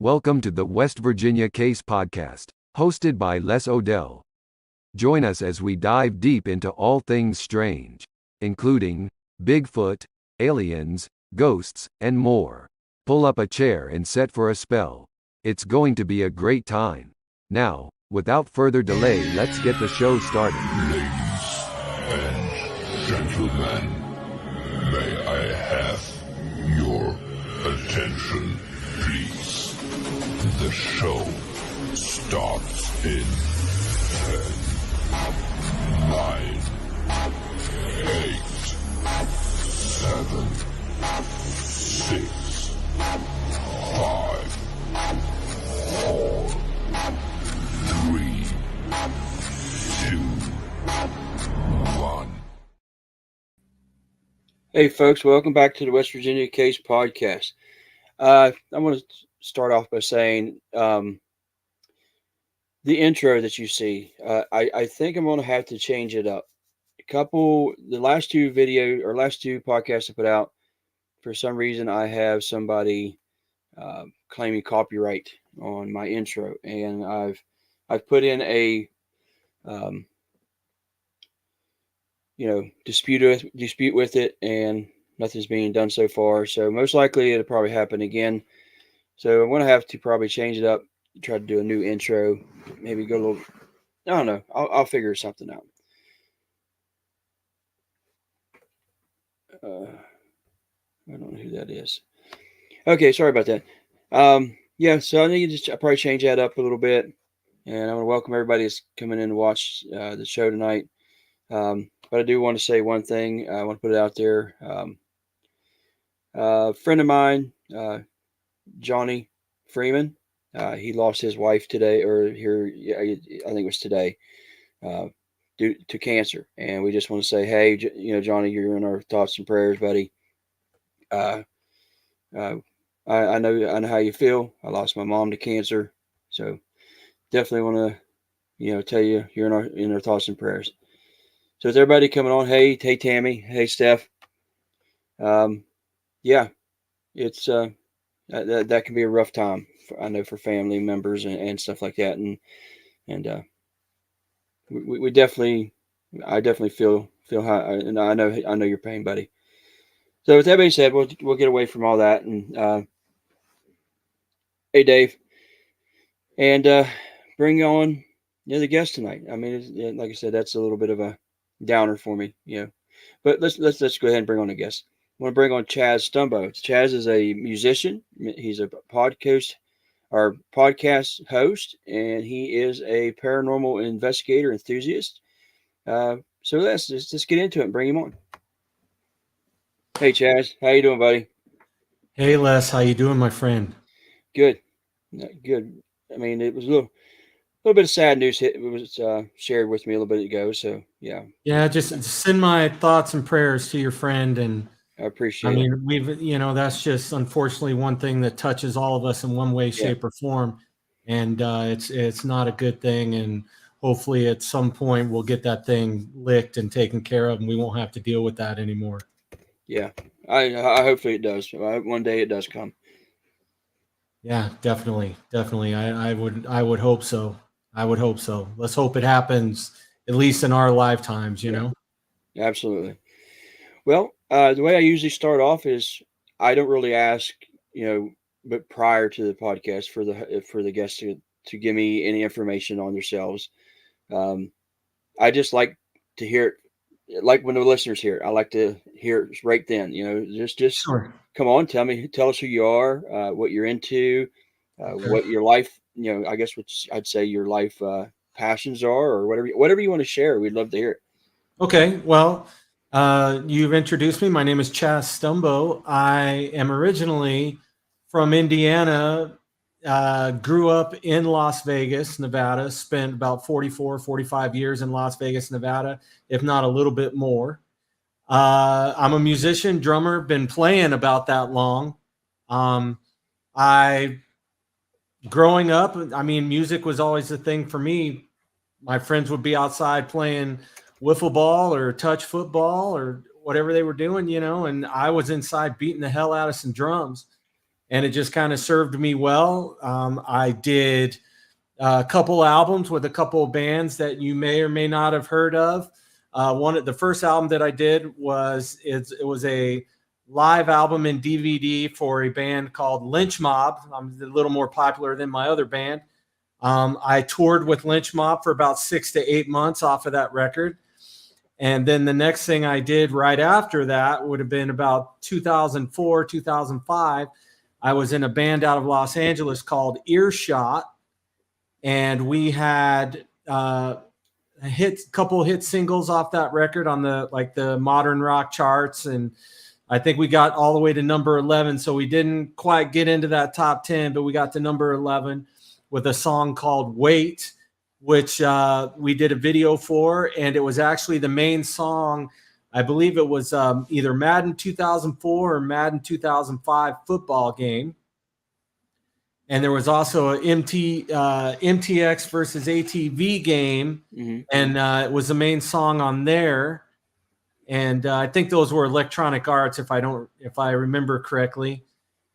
Welcome to the West Virginia Case Podcast, hosted by Les Odell. Join us as we dive deep into all things strange, including Bigfoot, aliens, ghosts, and more. Pull up a chair and set for a spell. It's going to be a great time. Now, without further delay, let's get the show started. Ladies and gentlemen, may I have your attention, please? The show starts in 10, 9, 8, 7, 6, 5, 4, 3, 2, 1. Hey folks, welcome back to the West Virginia Case Podcast. I want to start off by saying the intro that you see, I think I'm going to have to change it up. The last two podcasts I put out, for some reason I have somebody claiming copyright on my intro, and I've put in a dispute with it, and nothing's being done so far. So most likely it'll probably happen again. So I'm going to have to probably change it up, try to do a new intro, maybe go a little, I don't know. I'll figure something out. I don't know who that is. Okay, sorry about that. So I need to probably change that up a little bit. And I want to welcome everybody that's coming in to watch the show tonight. But I do want to say one thing. I want to put it out there. A friend of mine, Johnny Freeman, he lost his wife today, I think it was today, due to cancer. And we just want to say, hey, Johnny, you're in our thoughts and prayers, buddy. I know how you feel. I lost my mom to cancer, so definitely want to, tell you you're in our thoughts and prayers. So, with everybody coming on, hey Tammy, hey Steph. It's that can be a rough time. I know for family members and stuff like that, and we definitely, I definitely feel how, and I know your pain, buddy. So with that being said, we'll get away from all that, and hey Dave, and bring on the guest tonight. I mean, like I said, that's a little bit of a downer for me, but let's go ahead and bring on a guest. I want to bring on Chas Stumbo. Chas is a musician. He's a podcast host, and he is a paranormal investigator enthusiast. So let's get into it and bring him on. Hey Chas, how you doing, buddy? Hey Les, how you doing, my friend? Good. I mean, it was a little bit of sad news. It was shared with me a little bit ago. So yeah. Yeah, just send my thoughts and prayers to your friend, and I appreciate it. That's just unfortunately one thing that touches all of us in one way, shape, or form, and it's not a good thing. And hopefully, at some point, we'll get that thing licked and taken care of, and we won't have to deal with that anymore. Yeah, I hopefully it does. One day it does come. Yeah, definitely. I would hope so. Let's hope it happens at least in our lifetimes. Absolutely. Well, the way I usually start off is I don't really ask, but prior to the podcast for the guests to give me any information on themselves. I just like to hear it. Like when the listeners hear it, I like to hear it right then. Just Sure. Come on, tell us who you are, what you're into, what your life, I guess what I'd say your life passions are, or whatever you want to share. We'd love to hear it. Okay, well, you've introduced me. My name is Chas Stumbo. I am originally from Indiana. Grew up in Las Vegas, Nevada, spent about 45 years in Las Vegas, Nevada, if not a little bit more. I'm a musician, drummer, been playing about that long. Growing up, music was always a thing for me. My friends would be outside playing wiffle ball or touch football or whatever they were doing, and I was inside beating the hell out of some drums. and it just kind of served me well. I did a couple albums with a couple of bands that you may or may not have heard of. The first album that I did was it was a live album in DVD for a band called Lynch Mob. I'm a little more popular than my other band. I toured with Lynch Mob for about 6 to 8 months off of that record. And then the next thing I did right after that would have been about 2004, 2005. I was in a band out of Los Angeles called Earshot, and we had a couple hit singles off that record on the modern rock charts, and I think we got all the way to number 11. So we didn't quite get into that top 10, but we got to number 11 with a song called Wait, which we did a video for, and it was actually the main song. I believe it was either Madden 2004 or Madden 2005 football game. And there was also a MTX versus ATV game, and it was the main song on there. And I think those were Electronic Arts, if I remember correctly.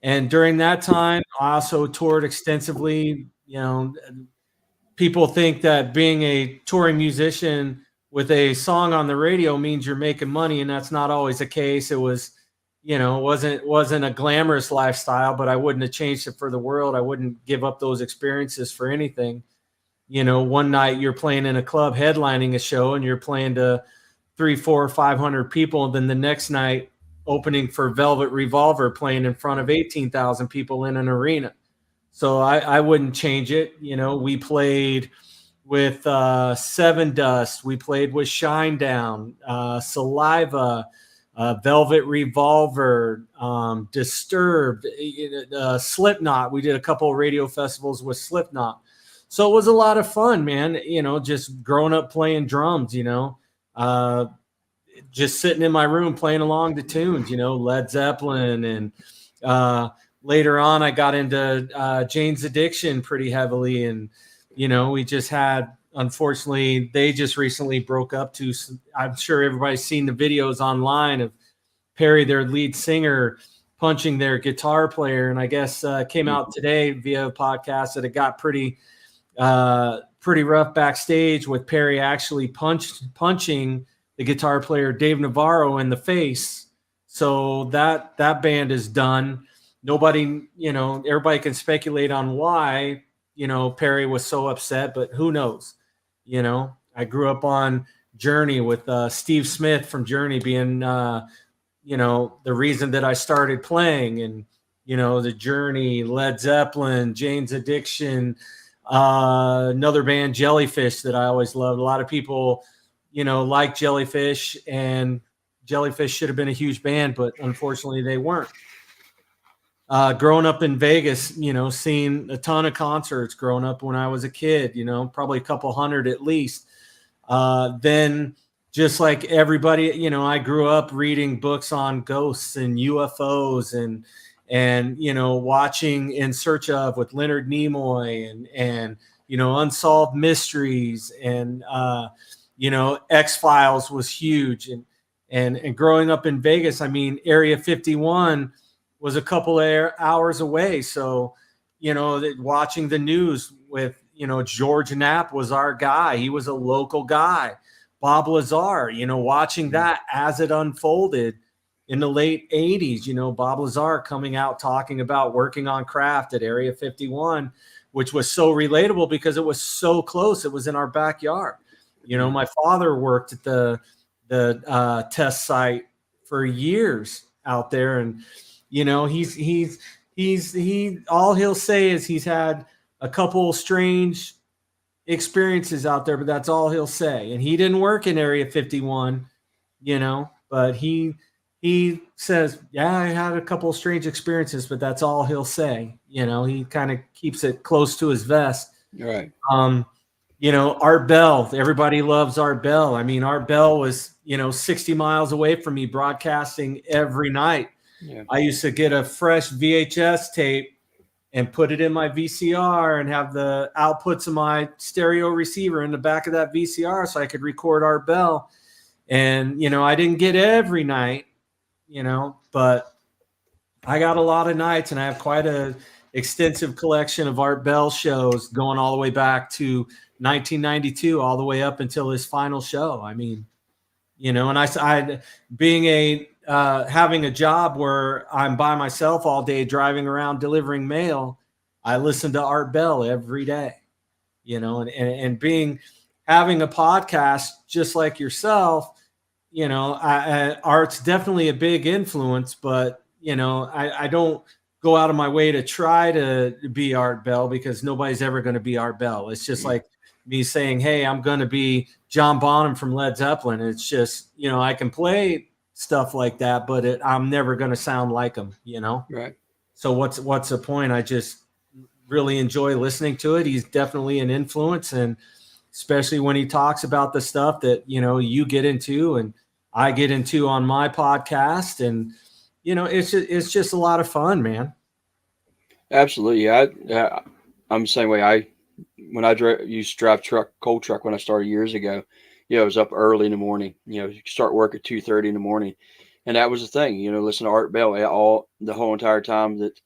And during that time, I also toured extensively. You know, people think that being a touring musician with a song on the radio means you're making money, and that's not always the case. It was, you know, wasn't a glamorous lifestyle, but I wouldn't have changed it for the world. I wouldn't give up those experiences for anything. You know, one night you're playing in a club headlining a show and you're playing to 300, 400, 500 people. And then the next night opening for Velvet Revolver playing in front of 18,000 people in an arena. So I wouldn't change it. You know, we played with Seven Dust. We played with Shinedown, Saliva, Velvet Revolver, Disturbed, Slipknot. We did a couple of radio festivals with Slipknot. So it was a lot of fun, man. You know, just growing up playing drums, you know, just sitting in my room playing along to tunes, you know, Led Zeppelin. And later on, I got into Jane's Addiction pretty heavily. And, you know, we just had, unfortunately, they just recently broke up to, I'm sure everybody's seen the videos online of Perry, their lead singer, punching their guitar player. And I guess came out today via a podcast that it got pretty rough backstage with Perry actually punching the guitar player Dave Navarro in the face. So that band is done. Nobody, you know, everybody can speculate on why, you know, Perry was so upset, but who knows? You know, I grew up on Journey with Steve Smith from Journey being, you know, the reason that I started playing, and, you know, the Journey, Led Zeppelin, Jane's Addiction, another band, Jellyfish, that I always loved. A lot of people, you know, like Jellyfish, and Jellyfish should have been a huge band, but unfortunately they weren't. Growing up in Vegas, you know, seeing a ton of concerts growing up when I was a kid, you know, probably a couple hundred at least. Then just like everybody, you know, I grew up reading books on ghosts and UFOs and, you know, watching In Search Of with Leonard Nimoy and, you know, Unsolved Mysteries and, you know, X-Files was huge. And growing up in Vegas, I mean, Area 51 was a couple of hours away. So, you know, watching the news with, you know, George Knapp was our guy. He was a local guy. Bob Lazar, you know, watching that as it unfolded in the late 80s, you know, Bob Lazar coming out talking about working on craft at Area 51, which was so relatable because it was so close. It was in our backyard. You know, my father worked at the test site for years out there, and you know, he all he'll say is he's had a couple strange experiences out there, but that's all he'll say. And he didn't work in Area 51, you know, but he says, yeah, I had a couple of strange experiences, but that's all he'll say. You know, he kind of keeps it close to his vest. Right. You know, Art Bell, everybody loves Art Bell. I mean, Art Bell was, you know, 60 miles away from me broadcasting every night. Yeah. I used to get a fresh VHS tape and put it in my VCR and have the outputs of my stereo receiver in the back of that VCR so I could record Art Bell. And, you know, I didn't get every night, you know, but I got a lot of nights, and I have quite a extensive collection of Art Bell shows going all the way back to 1992, all the way up until his final show. I mean, and I being having a job where I'm by myself all day driving around delivering mail, I listen to Art Bell every day, and having a podcast just like yourself, Art's definitely a big influence, but I don't go out of my way to try to be Art Bell, because nobody's ever going to be Art Bell. It's just like me saying, hey, I'm going to be John Bonham from Led Zeppelin. It's just, I can play stuff like that, but I'm never going to sound like him, Right. So what's the point? I just really enjoy listening to it. He's definitely an influence, and especially when he talks about the stuff that, you get into and I get into on my podcast. And, it's just a lot of fun, man. Absolutely. I'm the same way. When I used to drive cold truck when I started years ago, it was up early in the morning. You start work at 2:30 in the morning, and that was the thing. Listen to Art Bell the whole entire time that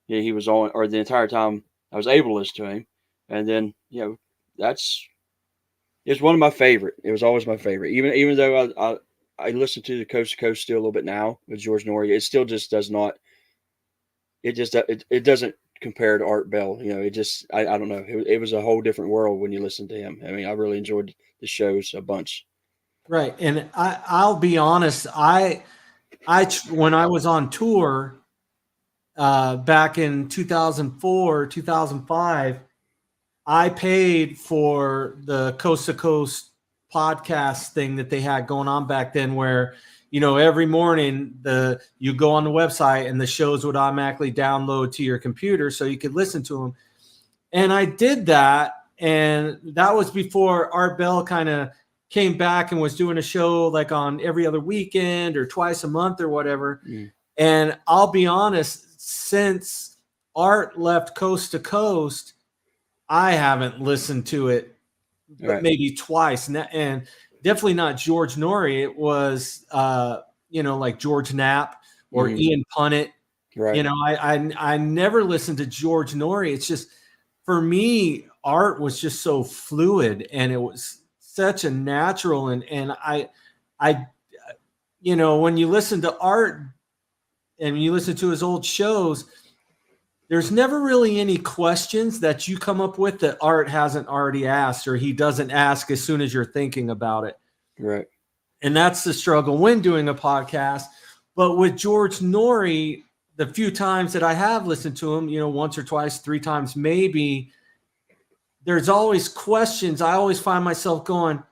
he was on, or the entire time I was able to listen to him. And then it's one of my favorite. It was always my favorite, even though I listen to the Coast to Coast still a little bit now with George Norrie. It still just does not. It doesn't compare to Art Bell. I don't know. It was a whole different world when you listen to him. I mean, I really enjoyed the shows a bunch. Right. And I'll be honest. When I was on tour back in 2004, 2005, I paid for the Coast to Coast podcast thing that they had going on back then, where, every morning you go on the website and the shows would automatically download to your computer so you could listen to them. And I did that. And that was before Art Bell kind of came back and was doing a show like on every other weekend or twice a month or whatever. And I'll be honest, since Art left Coast to Coast, I haven't listened to it, but maybe twice, and definitely not George Norrie. It was, like George Knapp or Ian Punnett. Right. I never listened to George Norrie. It's just, for me, Art was just so fluid, and it was such a natural. And I, when you listen to Art and you listen to his old shows, there's never really any questions that you come up with that Art hasn't already asked, or he doesn't ask as soon as you're thinking about it. Right. And that's the struggle when doing a podcast. But with George Norrie, the few times that I have listened to him, once or twice, 3 times maybe, there's always questions. I always find myself going,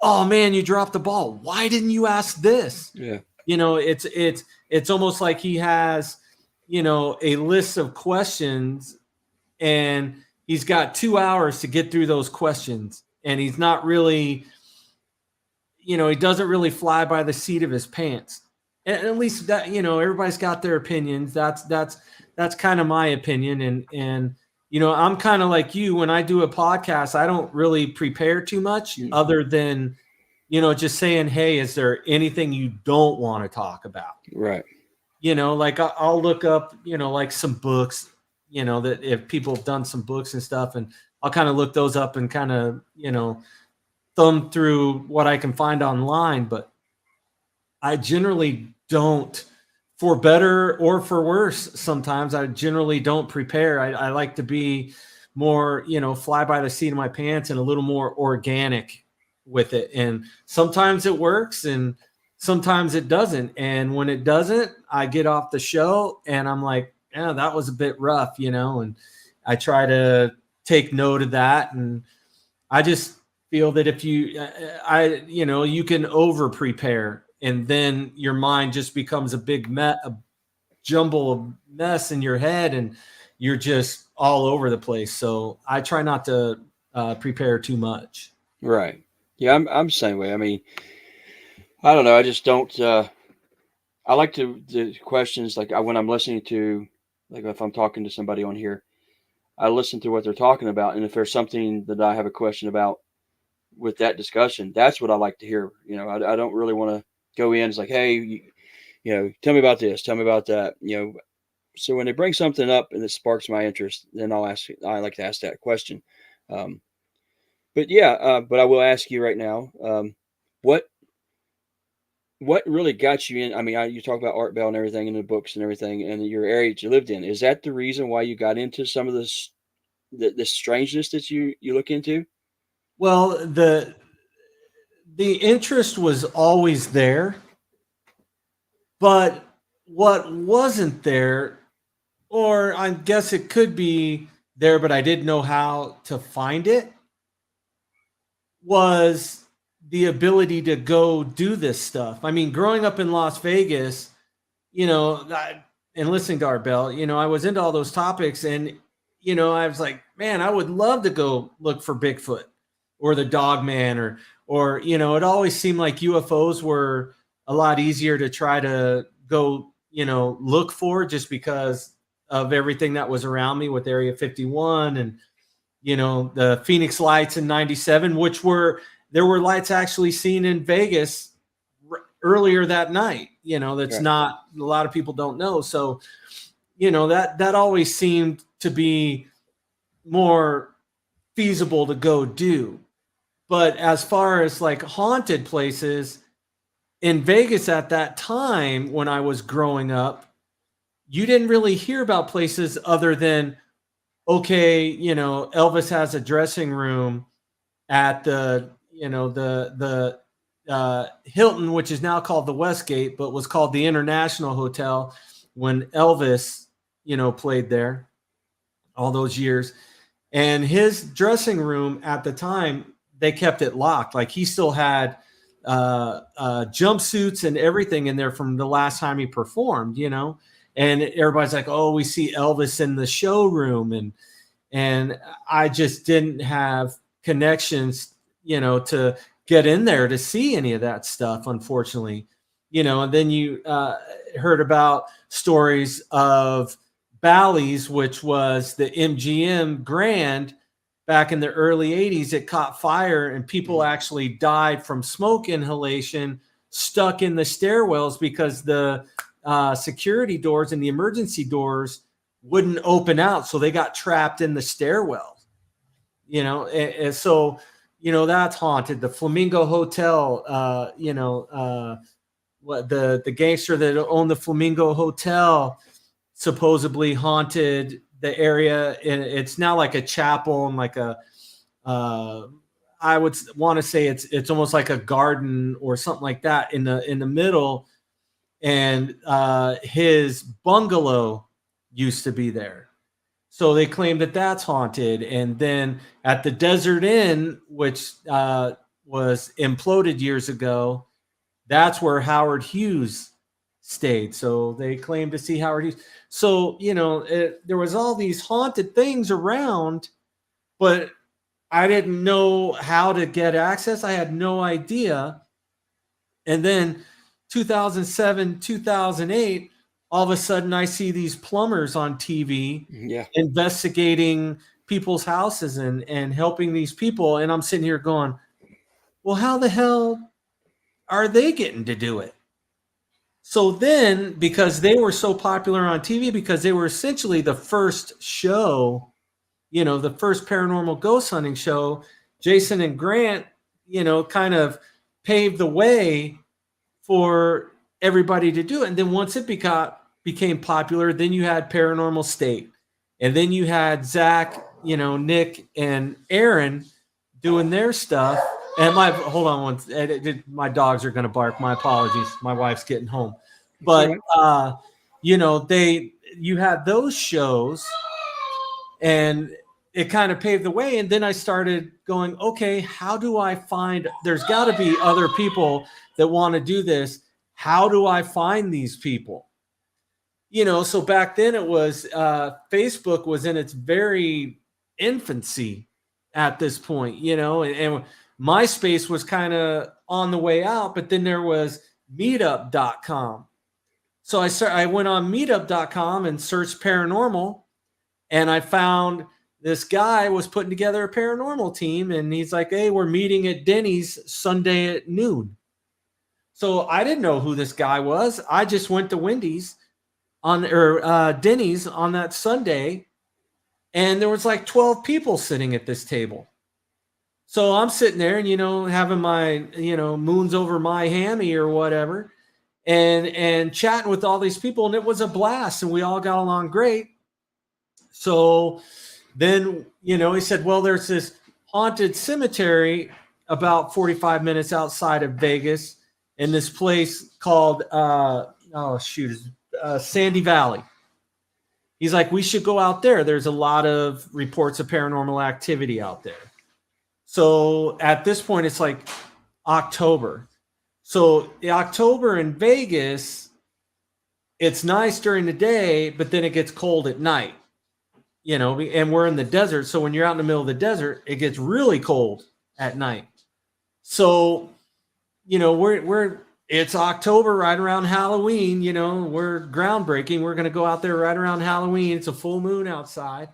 oh man, you dropped the ball. Why didn't you ask this? Yeah. It's almost like he has, a list of questions, and he's got 2 hours to get through those questions. And he's not really, he doesn't really fly by the seat of his pants. And at least that, everybody's got their opinions. That's kind of my opinion. And, I'm kind of like you. When I do a podcast, I don't really prepare too much other than, just saying, hey, is there anything you don't want to talk about? Right. Like I'll look up, like some books, that if people have done some books and stuff, and I'll kind of look those up and kind of, thumb through what I can find online. But I generally don't, for better or for worse, sometimes I generally don't prepare. I like to be more, fly by the seat of my pants and a little more organic with it. And sometimes it works and sometimes it doesn't. And when it doesn't, I get off the show and I'm like, yeah, that was a bit rough, and I try to take note of that. And I just feel that if you can over prepare, and then your mind just becomes a jumble of mess in your head, and you're just all over the place. So I try not to prepare too much. Right. Yeah, I'm the same way. I mean, I don't know. I just don't. I like the questions, like when I'm listening to, like if I'm talking to somebody on here, I listen to what they're talking about, and if there's something that I have a question about with that discussion, that's what I like to hear. I don't really want to go in. It's like, hey, tell me about this, tell me about that. so when they bring something up and it sparks my interest, then I like to ask that question. Um, but yeah, but I will ask you right now, what what really got you in? I mean, you talk about Art Bell and everything in the books and everything, and your area that you lived in. Is that the reason why you got into some of this strangeness that you look into? Well, the interest was always there, but what wasn't there, or I guess it could be there, but I didn't know how to find it, was the ability to go do this stuff. I mean, growing up in Las Vegas, and listening to Art Bell, I was into all those topics, and I was like, man, I would love to go look for Bigfoot or the Dog Man, or it always seemed like UFOs were a lot easier to try to go, look for, just because of everything that was around me with Area 51 and the Phoenix lights in '97, which there were lights actually seen in Vegas earlier that night. That's Right. not, a lot of people don't know. So, that always seemed to be more feasible to go do. But as far as like haunted places in Vegas at that time, when I was growing up, you didn't really hear about places other than, okay, Elvis has a dressing room at the, Hilton, which is now called the Westgate, but was called the International Hotel when Elvis, played there all those years. And his dressing room at the time, they kept it locked. Like, he still had jumpsuits and everything in there from the last time he performed, and everybody's like, oh, we see Elvis in the showroom. And I just didn't have connections, to get in there to see any of that stuff, unfortunately. And then you heard about stories of Bally's, which was the MGM Grand back in the early 80s. It caught fire and people actually died from smoke inhalation stuck in the stairwells because the security doors and the emergency doors wouldn't open out. So they got trapped in the stairwell, and so, that's haunted. The Flamingo Hotel, what the gangster that owned the Flamingo Hotel supposedly haunted the area. And it's now like a chapel and like I would want to say it's almost like a garden or something like that in the middle. And his bungalow used to be there. So they claim that that's haunted. And then at the Desert Inn, which was imploded years ago, that's where Howard Hughes stayed. So they claim to see Howard Hughes. So, there was all these haunted things around, but I didn't know how to get access. I had no idea. And then 2007, 2008, all of a sudden I see these plumbers on TV investigating people's houses and helping these people. And I'm sitting here going, well, how the hell are they getting to do it? So then, because they were so popular on TV, because they were essentially the first show, the first paranormal ghost hunting show, Jason and Grant, kind of paved the way for everybody to do it. And then once it became popular, then you had Paranormal State. And then you had Zach, Nick and Aaron doing their stuff. And hold on my dogs are going to bark. My apologies. My wife's getting home. But, you had those shows and it kind of paved the way. And then I started going, okay, how do I find, there's got to be other people that want to do this. How do I find these people? So back then it was, Facebook was in its very infancy at this point, and MySpace was kind of on the way out, but then there was meetup.com. So I went on meetup.com and searched paranormal, and I found this guy was putting together a paranormal team, and he's like, hey, we're meeting at Denny's Sunday at noon. So I didn't know who this guy was. I just went to Wendy's Denny's on that Sunday, and there was like 12 people sitting at this table. So I'm sitting there and, having my, moons over my hammy or whatever, and chatting with all these people, and it was a blast, and we all got along great. So then, he said, well, there's this haunted cemetery about 45 minutes outside of Vegas in this place called, Sandy Valley. He's like, we should go out there. There's a lot of reports of paranormal activity out there. So at this point, it's like October. So the October in Vegas, it's nice during the day, but then it gets cold at night, and we're in the desert. So when you're out in the middle of the desert, it gets really cold at night. So, it's October, right around Halloween, we're groundbreaking. We're going to go out there right around Halloween. It's a full moon outside.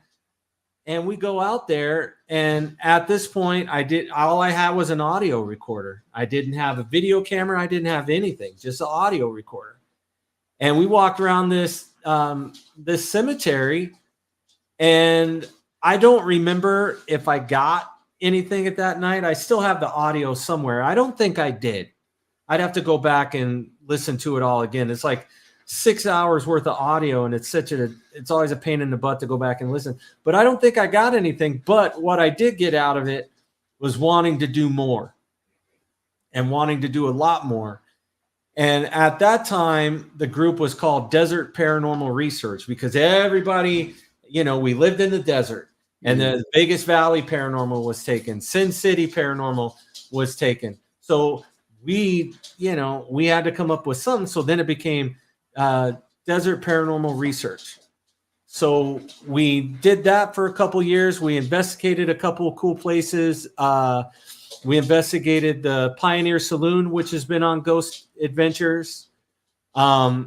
And we go out there, and at this point, all I had was an audio recorder. I didn't have a video camera. I didn't have anything, just an audio recorder. And we walked around this cemetery, and I don't remember if I got anything at that night. I still have the audio somewhere. I don't think I did. I'd have to go back and listen to it all again. It's like 6 hours worth of audio, and it's always a pain in the butt to go back and listen. But I don't think I got anything. But what I did get out of it was wanting to do more and wanting to do a lot more. And at that time, the group was called Desert Paranormal Research, because everybody, we lived in the desert, and the Vegas Valley Paranormal was taken. Sin City Paranormal was taken. So we had to come up with something. So then it became Desert Paranormal Research. So we did that for a couple years. We investigated a couple of cool places. We investigated the Pioneer Saloon, which has been on Ghost Adventures. I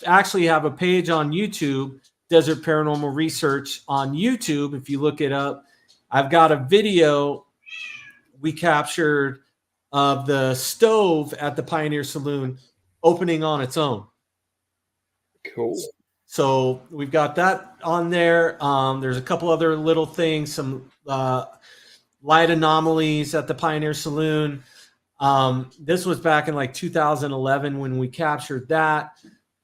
actually have a page on YouTube, Desert Paranormal Research on YouTube. If you look it up, I've got a video we captured of the stove at the Pioneer Saloon opening on its own. Cool. So we've got that on there. There's a couple other little things, some light anomalies at the Pioneer Saloon. This was back in like 2011 when we captured that.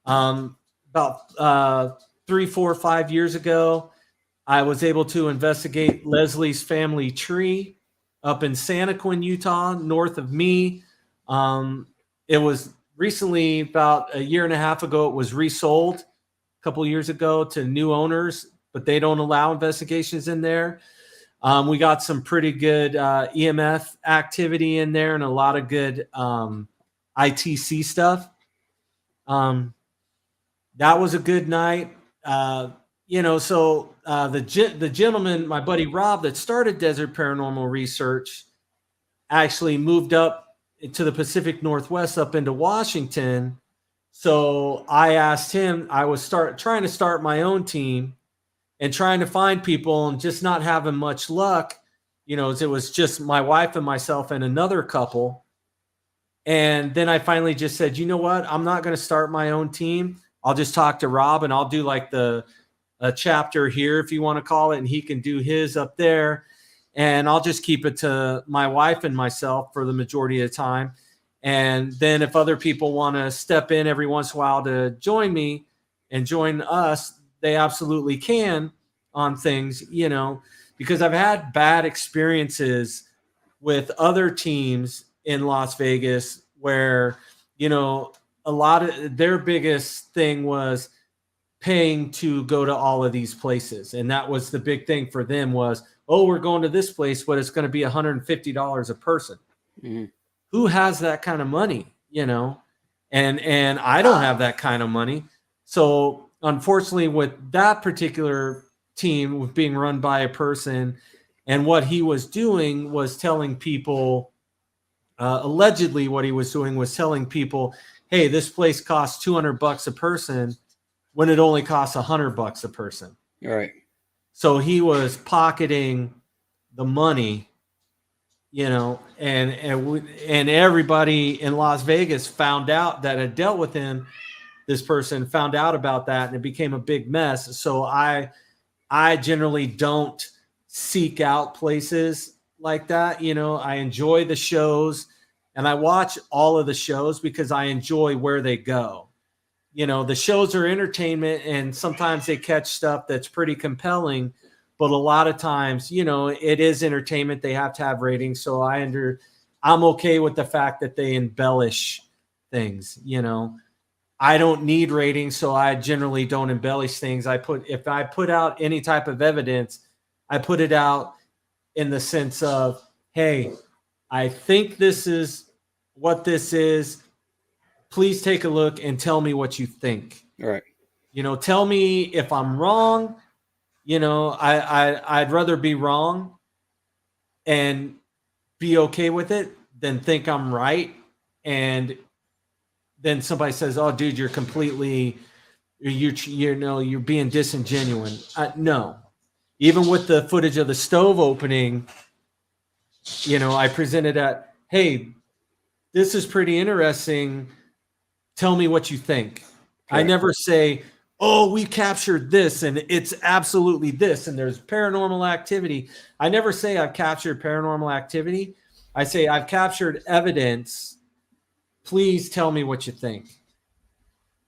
About 3, 4, 5 years ago, I was able to investigate Leslie's family tree up in Santaquin, Utah, north of me. It was recently, about a year and a half ago, it was resold a couple years ago to new owners, but they don't allow investigations in there. We got some pretty good EMF activity in there and a lot of good ITC stuff. That was a good night. The gentleman, my buddy Rob, that started Desert Paranormal Research, actually moved up to the Pacific Northwest up into Washington. So I asked him, I was trying to start my own team and trying to find people and just not having much luck. It was just my wife and myself and another couple. And then I finally just said, you know what? I'm not going to start my own team. I'll just talk to Rob, and I'll do like a chapter here, if you want to call it, and he can do his up there. And I'll just keep it to my wife and myself for the majority of the time. And then if other people want to step in every once in a while to join me and join us, they absolutely can on things, because I've had bad experiences with other teams in Las Vegas where, a lot of their biggest thing was paying to go to all of these places. And that was the big thing for them was, oh, we're going to this place, but it's going to be $150 a person. Mm-hmm. Who has that kind of money, And I don't have that kind of money. So unfortunately, with that particular team being run by a person, and what he was doing was telling people, allegedly what he was doing was telling people, hey, this place costs $200 a person when it only costs $100 a person. All right. So he was pocketing the money, and everybody in Las Vegas found out that had dealt with him this person found out about that and it became a big mess. So I generally don't seek out places like that. You know, I enjoy the shows and I watch all of the shows because I enjoy where they go. You know, the shows are entertainment and sometimes they catch stuff that's pretty compelling, but a lot of times, you know, it is entertainment. They have to have ratings. So I'm okay with the fact that they embellish things. You know, I don't need ratings, so I generally don't embellish things. If I put out any type of evidence, I put it out in the sense of, hey, I think this is what this is. Please take a look and tell me what you think. All right. You know, tell me if I'm wrong. You know, I'd rather be wrong and be okay with it than think I'm right. And then somebody says, "Oh, dude, you're being disingenuous." No, even with the footage of the stove opening, you know, I presented at, "Hey, this is pretty interesting. Tell me what you think." Okay. I never say, "Oh, we captured this and it's absolutely this and there's paranormal activity." I never say I've captured paranormal activity. I say I've captured evidence. Please tell me what you think.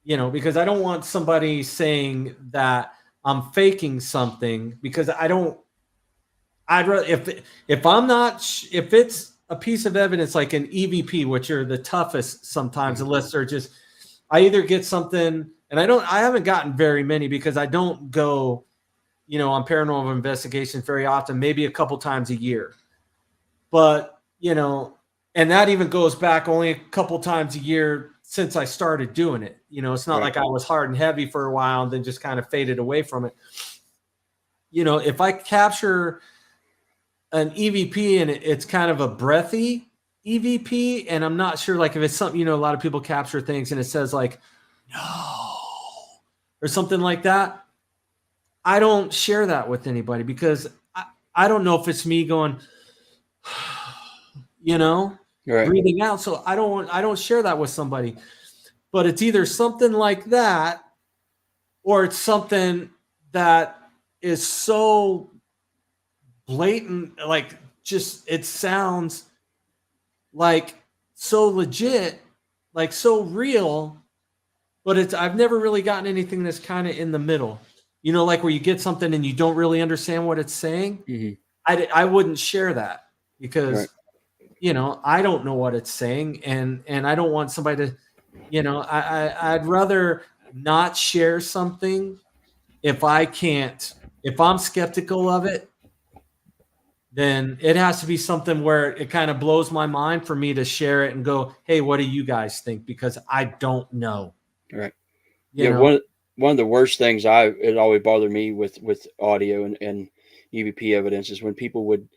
You know, because I don't want somebody saying that I'm faking something, because I'd rather, if it's a piece of evidence like an EVP, which are the toughest sometimes, unless they're just, I either get something, and I haven't gotten very many because I don't go, you know, on paranormal investigations very often, maybe a couple times a year. But, you know, and that even goes back only a couple times a year since I started doing it. You know, it's not like I was hard and heavy for a while and then just kind of faded away from it. You know, if I capture an EVP and it's kind of a breathy EVP, and I'm not sure, like if it's something, you know, a lot of people capture things and it says like, "No," or something like that, I don't share that with anybody because I don't know if it's me going, you know, breathing out. So I don't share that with somebody. But it's either something like that or it's something that is so blatant, like just it sounds like so legit, like so real, but I've never really gotten anything that's kind of in the middle. You know, like where you get something and you don't really understand what it's saying. Mm-hmm. I wouldn't share that because you know, I don't know what it's saying, and I don't want somebody to, you know, I'd rather not share something if I'm skeptical of it, then it has to be something where it kind of blows my mind for me to share it and go, "Hey, what do you guys think?" Because I don't know. Right. You know, one of the worst things it always bothered me with audio and EVP evidence is when people would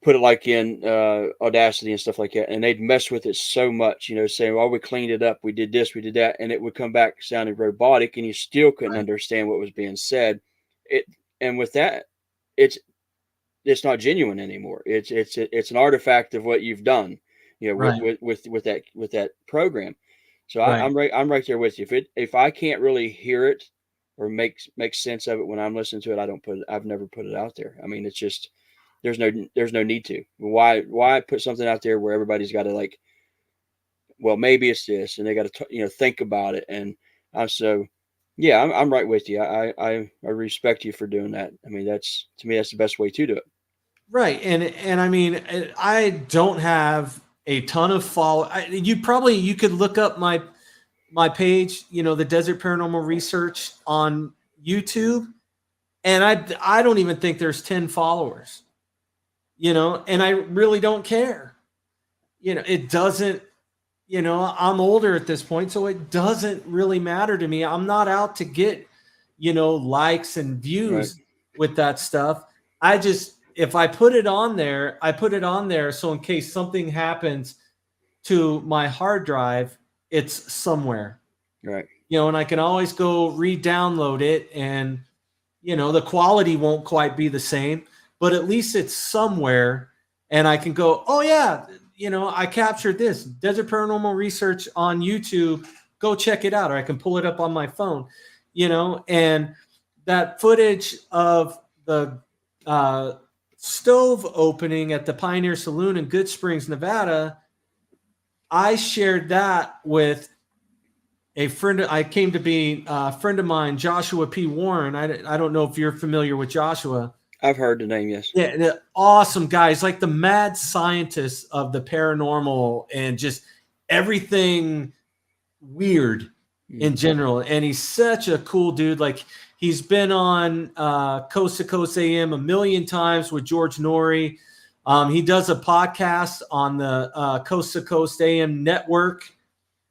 put it like in Audacity and stuff like that, and they'd mess with it so much, you know, saying, "Well, we cleaned it up, we did this, we did that," and it would come back sounding robotic, and you still couldn't understand what was being said. And with that, it's not genuine anymore. It's an artifact of what you've done, you know, with that program. So I'm right there with you. If I can't really hear it or make sense of it when I'm listening to it, I've never put it out there. I mean, it's just there's no need to. Why put something out there where everybody's got to like, well, maybe it's this, and they got to you know, think about it. And so yeah, I'm right with you. I respect you for doing that. I mean, to me that's the best way to do it. Right. And I mean, I don't have a ton of you could look up my page, you know, the Desert Paranormal Research on YouTube, and I don't even think there's 10 followers. You know, and I really don't care. You know, it doesn't, you know, I'm older at this point, so it doesn't really matter to me. I'm not out to get, you know, likes and views with that stuff. If I put it on there, I put it on there so in case something happens to my hard drive, it's somewhere. Right. You know, and I can always go re-download it, and, you know, the quality won't quite be the same, but at least it's somewhere, and I can go, "Oh yeah, you know, I captured this Desert Paranormal Research on YouTube. go check it out, or I can pull it up on my phone, and that footage of the stove opening at the Pioneer Saloon in Good Springs, Nevada, I shared that with a friend. I came to be a friend of mine, Joshua P. Warren. I don't know if you're familiar with Joshua. I've heard the name, yes. Yeah, an awesome guy. He's like the mad scientist of the paranormal and just everything weird in general. And he's such a cool dude. Like, he's been on Coast to Coast AM a million times with George Norrie. He does a podcast on the Coast to Coast AM network.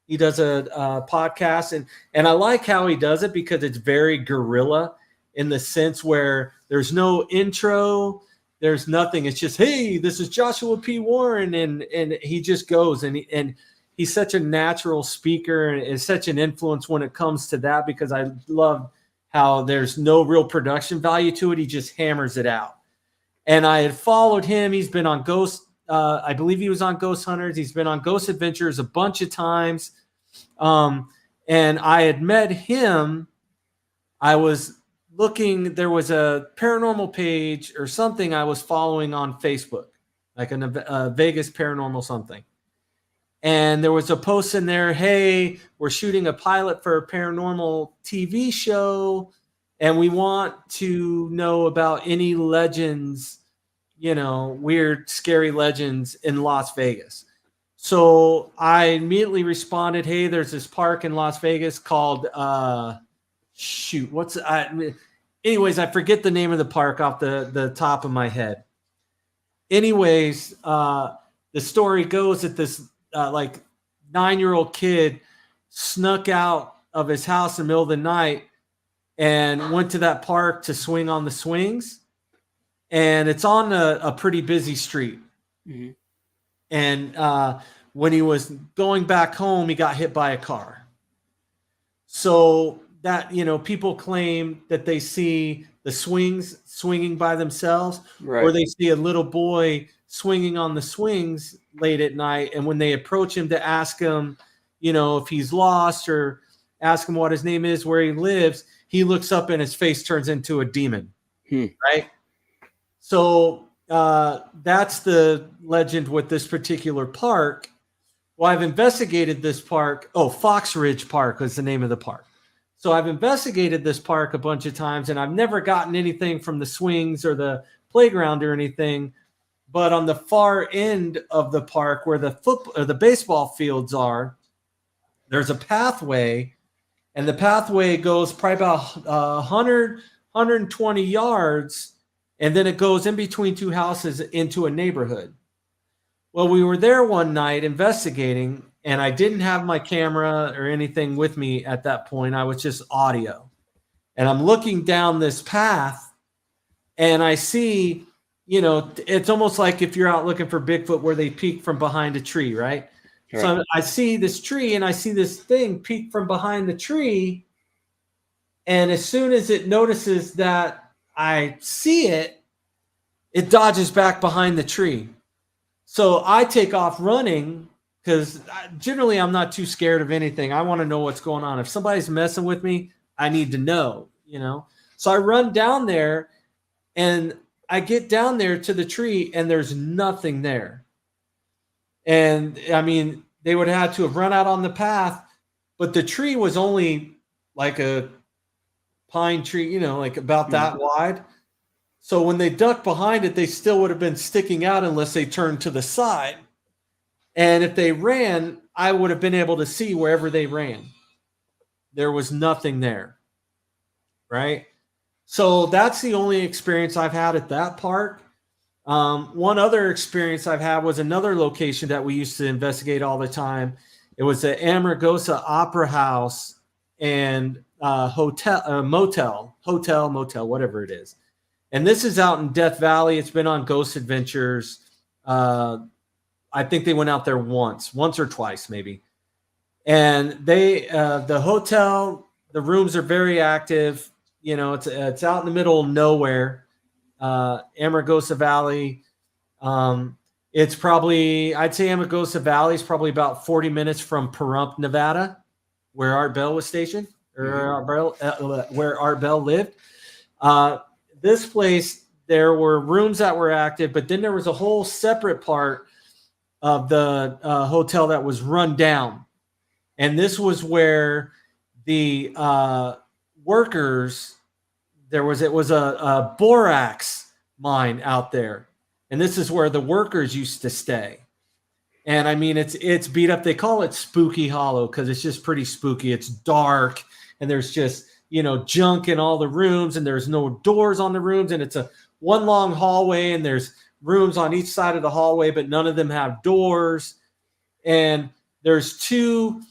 He does a podcast, and I like how he does it because it's very guerrilla in the sense where there's no intro, there's nothing. It's just, hey, this is Joshua P. Warren, and he just goes, and he's such a natural speaker and is such an influence when it comes to that, because I love how there's no real production value to it. He just hammers it out. And I had followed him. He's been on Ghost. I believe he was on Ghost Hunters. He's been on Ghost Adventures a bunch of times. And I had met him. I was looking, there was a paranormal page or something I was following on Facebook, like a Vegas paranormal something. And there was a post in there, hey, we're shooting a pilot for a paranormal TV show, and we want to know about any legends, weird, scary legends in Las Vegas. So I immediately responded, hey, there's this park in Las Vegas called, anyways, I forget the name of the park off the top of my head. Anyways, the story goes that this 9-year-old kid snuck out of his house in the middle of the night and went to that park to swing on the swings. And it's on a pretty busy street. Mm-hmm. And when he was going back home, he got hit by a car. So that, people claim that they see the swings swinging by themselves, right, or they see a little boy swinging on the swings late at night. And when they approach him to ask him, if he's lost or ask him what his name is, where he lives, he looks up and his face turns into a demon. Right? So that's the legend with this particular park. Well, I've investigated this park. Oh, Fox Ridge Park was the name of the park. So I've investigated this park a bunch of times, and I've never gotten anything from the swings or the playground or anything. But on the far end of the park where the baseball fields are, there's a pathway, and the pathway goes probably about 100, 120 yards, and then it goes in between two houses into a neighborhood. Well, we were there one night investigating, and I didn't have my camera or anything with me at that point. I was just audio. And I'm looking down this path, and I see, it's almost like if you're out looking for Bigfoot where they peek from behind a tree, right? Sure. So I see this tree, and I see this thing peek from behind the tree. And as soon as it notices that I see it, it dodges back behind the tree. So I take off running, because generally I'm not too scared of anything. I want to know what's going on. If somebody's messing with me, I need to know, So I run down there, and I get down there to the tree, and there's nothing there. And I mean, they would have to have run out on the path, but the tree was only like a pine tree, like about that wide. So when they ducked behind it, they still would have been sticking out unless they turned to the side. And if they ran, I would have been able to see wherever they ran. There was nothing there. Right? So that's the only experience I've had at that park. One other experience I've had was another location that we used to investigate all the time. It was the Amargosa Opera House and motel, whatever it is. And this is out in Death Valley. It's been on Ghost Adventures. I think they went out there once or twice, maybe. And the hotel, the rooms are very active. It's out in the middle of nowhere, Amargosa Valley. I'd say Amargosa Valley is probably about 40 minutes from Pahrump, Nevada. where Art Bell was stationed, or where Art Bell lived. This place, there were rooms that were active, but then there was a whole separate part of the hotel that was run down. And this was where the workers, it was a borax mine out there. And this is where the workers used to stay. And I mean, it's beat up. They call it Spooky Hollow because it's just pretty spooky. It's dark, and there's just, junk in all the rooms, and there's no doors on the rooms, and it's a one long hallway, and there's rooms on each side of the hallway, but none of them have doors. And there's two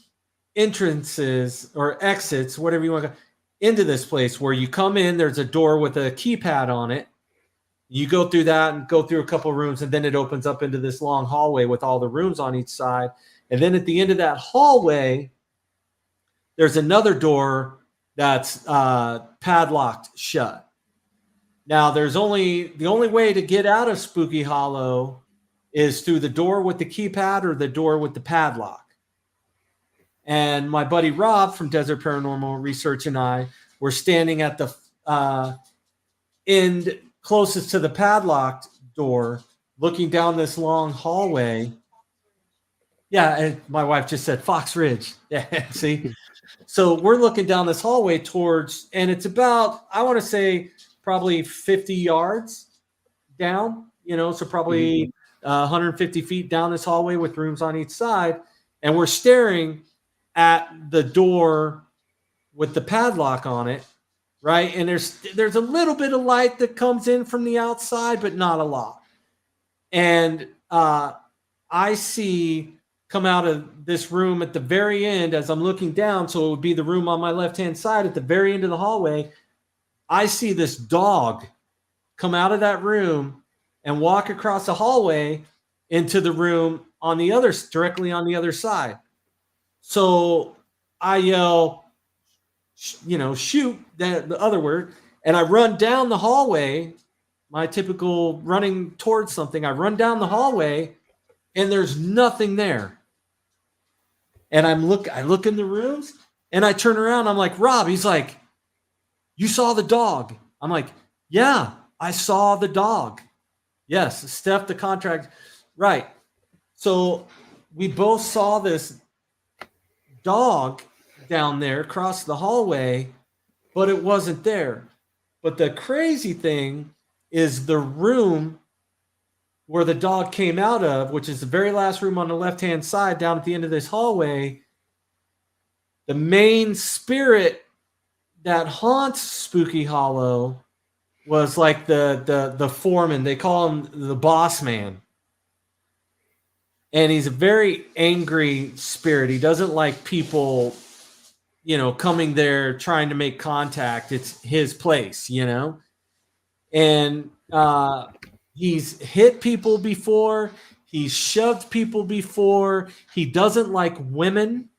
entrances or exits, whatever you want to go, into this place where you come in. There's a door with a keypad on it. You go through that and go through a couple rooms, and then it opens up into this long hallway with all the rooms on each side. And then at the end of that hallway, there's another door that's padlocked shut. Now, the only way to get out of Spooky Hollow is through the door with the keypad or the door with the padlock. And my buddy Rob from Desert Paranormal Research and I were standing at the end closest to the padlocked door, looking down this long hallway. Yeah, and my wife just said Fox Ridge. Yeah, see? So we're looking down this hallway towards, and it's about, I want to say, probably 50 yards down, so probably 150 feet down this hallway with rooms on each side. And we're staring at the door with the padlock on it, right? And there's a little bit of light that comes in from the outside, but not a lot. And I see come out of this room at the very end as I'm looking down, so it would be the room on my left-hand side at the very end of the hallway. I see this dog come out of that room and walk across the hallway into the room directly on the other side. So I yell, shoot, the other word, and I run down the hallway, my typical running towards something. I run down the hallway, and there's nothing there. And I look in the rooms, and I turn around. I'm like, Rob, he's like, you saw the dog? I'm like, yeah, I saw the dog. Yes, Steph, the contract. Right. So we both saw this dog down there across the hallway, but it wasn't there. But the crazy thing is the room where the dog came out of, which is the very last room on the left-hand side down at the end of this hallway, the main spirit that haunts Spooky Hollow was like the foreman. They call him the boss man. And he's a very angry spirit. He doesn't like people, coming there trying to make contact. It's his place, And he's hit people before. He's shoved people before. He doesn't like women.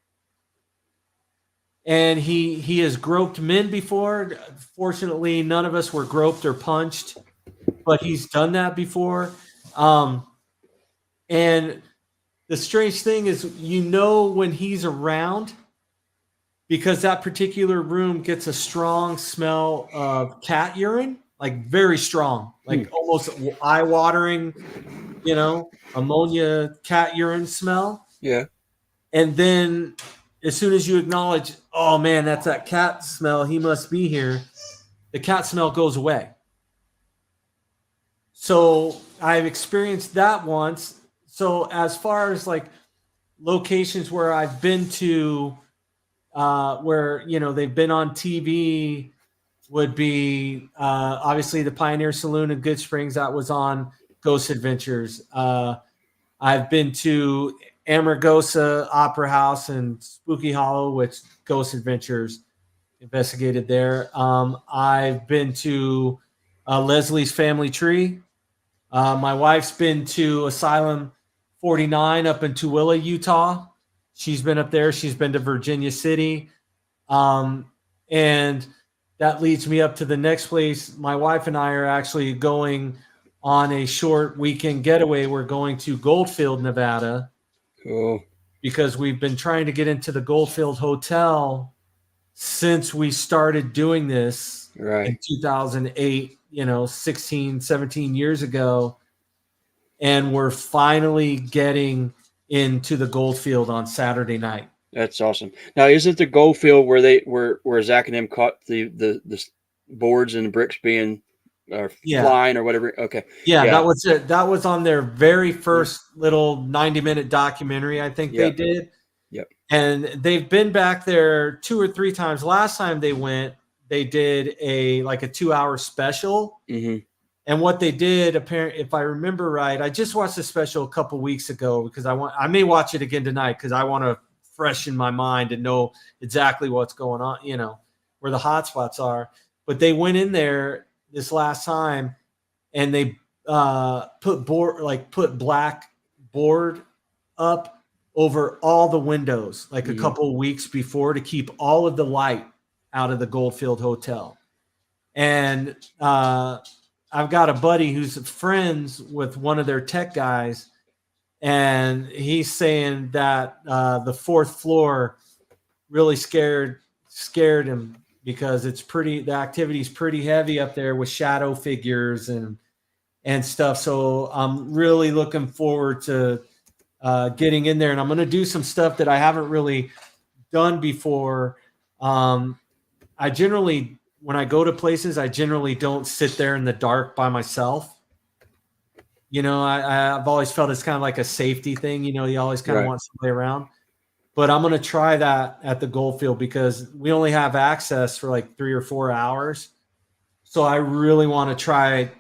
And he has groped men before. Fortunately, none of us were groped or punched, but he's done that before. And the strange thing is, when he's around, because that particular room gets a strong smell of cat urine, like very strong, like almost eye-watering, ammonia cat urine smell. Yeah. And then as soon as you acknowledge, oh man, that's that cat smell, he must be here, the cat smell goes away. So I've experienced that once. So as far as like locations where I've been to, where, they've been on TV, would be obviously the Pioneer Saloon in Good Springs. That was on Ghost Adventures. I've been to Amargosa Opera House and Spooky Hollow, which Ghost Adventures investigated there. I've been to Leslie's Family Tree. My wife's been to Asylum 49 up in Tooele, Utah. She's been up there. She's been to Virginia City. And that leads me up to the next place. My wife and I are actually going on a short weekend getaway. We're going to Goldfield, Nevada. Cool. because we've been trying to get into the Goldfield Hotel since we started doing this in 2008, 16, 17 years ago. And we're finally getting into the Goldfield on Saturday night. That's awesome. Now, isn't the Goldfield where Zach and them caught the boards and the bricks being flying or whatever? Okay. Yeah, that was it. That was on their very first little 90-minute documentary, I think they did. Yep. And they've been back there 2 or 3 times. Last time they went, they did a 2-hour special. Mm-hmm. And what they did, apparently, if I remember right, I just watched the special a couple weeks ago because I may watch it again tonight because I want to freshen my mind and know exactly what's going on, where the hot spots are. But they went in there this last time and they put black board up over all the windows a couple of weeks before to keep all of the light out of the Goldfield Hotel. And I've got a buddy who's friends with one of their tech guys, and he's saying that the 4th floor really scared him because the activity's pretty heavy up there with shadow figures and stuff. So I'm really looking forward to getting in there, and I'm going to do some stuff that I haven't really done before. I generally, when I go to places, I generally don't sit there in the dark by myself. I've always felt it's kind of like a safety thing. You always kind of want somebody around. But I'm going to try that at the Goldfield because we only have access for 3 or 4 hours. So I really want to try,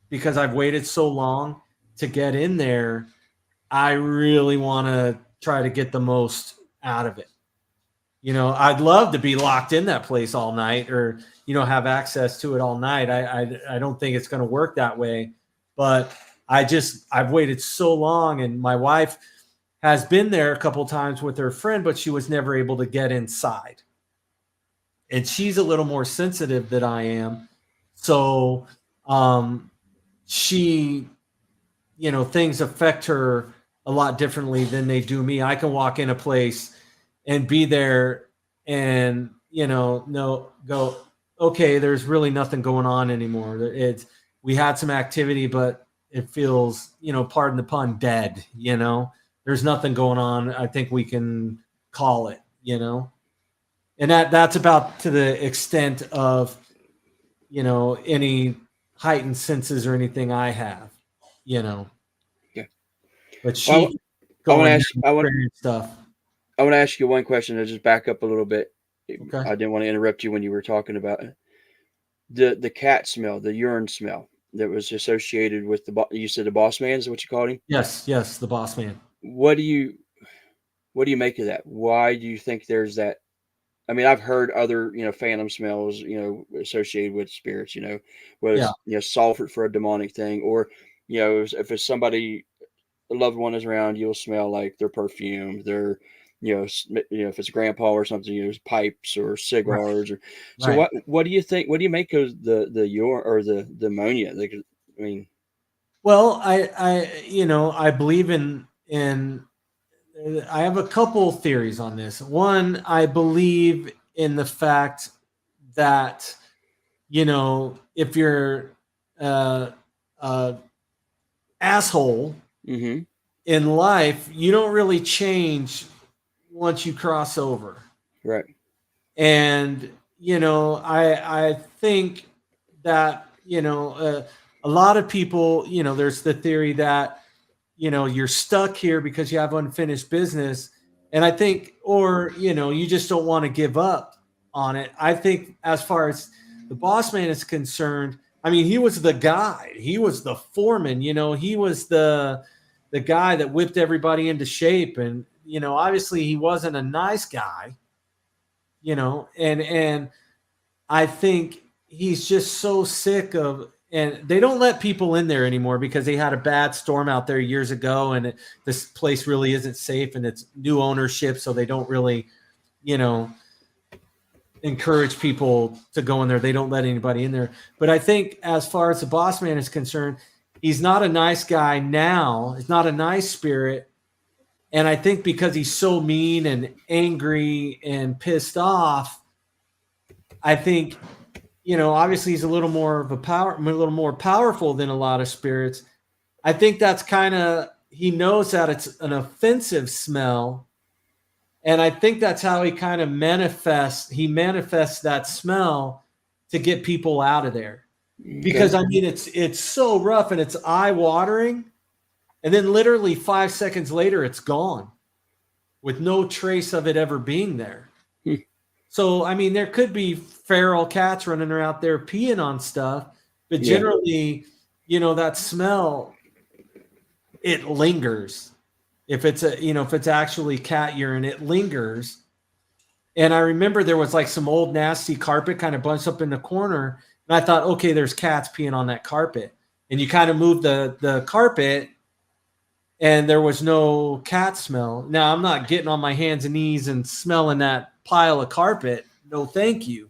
because I've waited so long to get in there. I really want to try to get the most out of it. I'd love to be locked in that place all night or, have access to it all night. I don't think it's going to work that way, but I've waited so long, and my wife has been there a couple times with her friend, but she was never able to get inside. And she's a little more sensitive than I am. So, she, things affect her a lot differently than they do me. I can walk in a place and be there and, go, okay, there's really nothing going on anymore. We had some activity, but it feels, pardon the pun, dead, there's nothing going on. I think we can call it, and that's about to the extent of, any heightened senses or anything I have, Yeah. But she, I want to ask you one question to just back up a little bit. Okay. I didn't want to interrupt you when you were talking about the cat smell, the urine smell that was associated with you said the boss man is what you called him? Yes, the boss man. What do you make of that? Why do you think there's that? I mean, I've heard other, phantom smells, associated with spirits, whether it's, sulfur for a demonic thing, or, if it's somebody, a loved one is around, you'll smell like their perfume, their, if it's grandpa or something, pipes or cigars. Or so. What do you think? What do you make of the urine or the ammonia? Well, I believe in. I have a couple theories on this. One, I believe in the fact that, if you're asshole in life, you don't really change once you cross over. Right. And, I think that, a lot of people, there's the theory that, you're stuck here because you have unfinished business. And I think, or, you just don't want to give up on it. I think as far as the boss man is concerned, I mean, he was the guy, he was the foreman, he was the guy that whipped everybody into shape. And, obviously he wasn't a nice guy, and I think he's just so sick of, and they don't let people in there anymore because they had a bad storm out there years ago, and this place really isn't safe, and it's new ownership, so they don't really, encourage people to go in there. They don't let anybody in there. But I think as far as the boss man is concerned, he's not a nice guy now. He's not a nice spirit. And I think because he's so mean and angry and pissed off, I think, obviously he's a little more powerful than a lot of spirits. I think that's he knows that it's an offensive smell. And I think that's how he kind of manifests that smell to get people out of there. Because I mean, it's so rough and it's eye-watering. And then literally 5 seconds later, it's gone with no trace of it ever being there. So, I mean, there could be feral cats running around there peeing on stuff, but generally, that smell, it lingers. If it's if it's actually cat urine, it lingers. And I remember there was like some old nasty carpet kind of bunched up in the corner. And I thought, okay, there's cats peeing on that carpet. And you kind of move the carpet and there was no cat smell. Now, I'm not getting on my hands and knees and smelling that pile of carpet. No, thank you.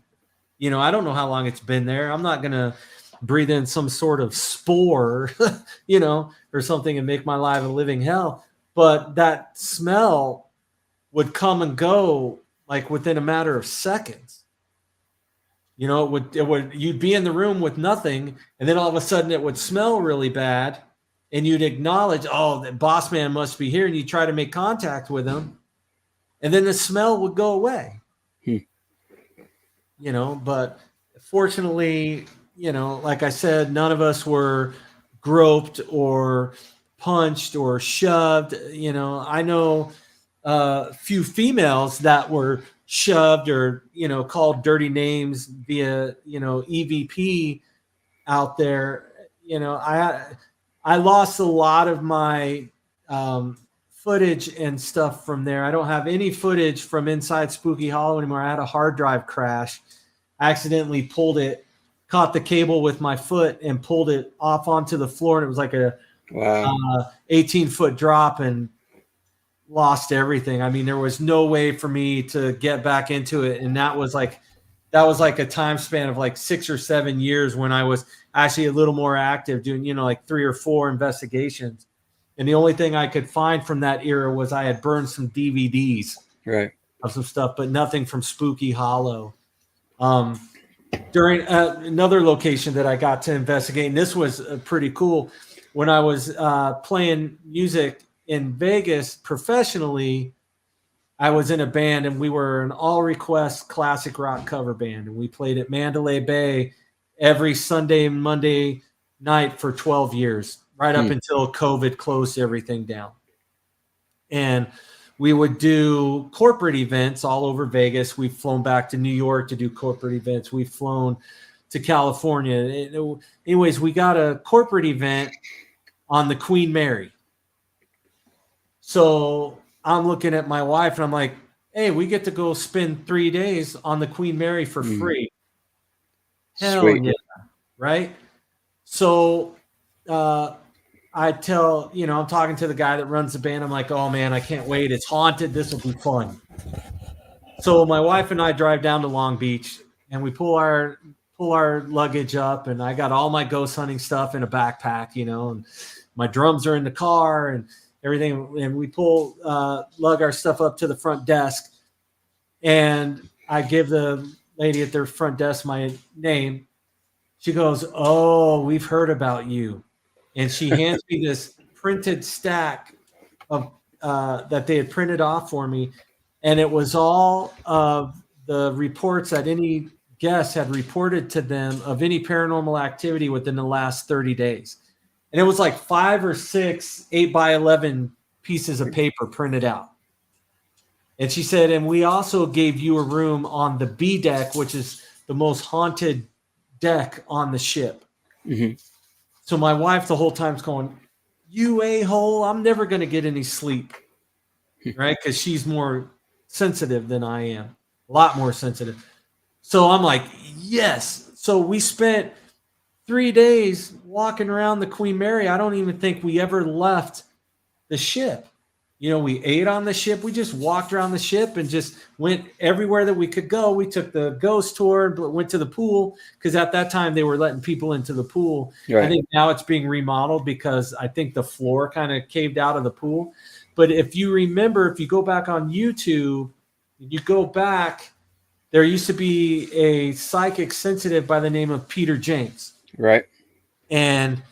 I don't know how long it's been there. I'm not going to breathe in some sort of spore, or something and make my life a living hell. But that smell would come and go like within a matter of seconds. You'd be in the room with nothing, and then all of a sudden it would smell really bad. And you'd acknowledge, oh, the boss man must be here. And you try to make contact with him. And then the smell would go away. But fortunately, like I said, none of us were groped or punched or shoved. I know a few females that were shoved or, called dirty names via, EVP out there. I lost a lot of my footage and stuff from there. I don't have any footage from inside Spooky Hollow anymore. I had a hard drive crash. I accidentally caught the cable with my foot and pulled it off onto the floor. And it was like a 18-foot drop and lost everything. I mean, there was no way for me to get back into it. And that was like a time span of like 6 or 7 years when I was actually a little more active doing, like 3 or 4 investigations. And the only thing I could find from that era was I had burned some DVDs of some stuff, but nothing from Spooky Hollow. During another location that I got to investigate, and this was pretty cool, when I was playing music in Vegas professionally, I was in a band and we were an all-request classic rock cover band. And we played at Mandalay Bay every Sunday and Monday night for 12 years, right up until COVID closed everything down. And we would do corporate events all over Vegas. We've flown back to New York to do corporate events. We've flown to California. Anyways, we got a corporate event on the Queen Mary. So I'm looking at my wife and I'm like, hey, we get to go spend 3 days on the Queen Mary for free. Hell Sweet. Yeah. Right? So I tell, I'm talking to the guy that runs the band. I'm like, oh man, I can't wait. It's haunted. This will be fun. So my wife and I drive down to Long Beach and we pull our luggage up, and I got all my ghost hunting stuff in a backpack, and my drums are in the car and everything. And we lug our stuff up to the front desk, and I give the lady at their front desk my name. She goes, oh, we've heard about you. And she hands me this printed stack of that they had printed off for me. And it was all of the reports that any guest had reported to them of any paranormal activity within the last 30 days. And it was like 5 or 6 8x11 pieces of paper printed out. And she said, and we also gave you a room on the B deck, which is the most haunted deck on the ship. Mm-hmm. So my wife the whole time's going, you a-hole, I'm never going to get any sleep, right? Because she's more sensitive than I am, a lot more sensitive. So I'm like, yes. So we spent 3 days walking around the Queen Mary. I don't even think we ever left the ship. We ate on the ship. We just walked around the ship and just went everywhere that we could go. We took the ghost tour, but went to the pool because at that time they were letting people into the pool. Right. I think now it's being remodeled because I think the floor kind of caved out of the pool. But if you remember, if you go back on YouTube, you go back, there used to be a psychic sensitive by the name of Peter James. Right. And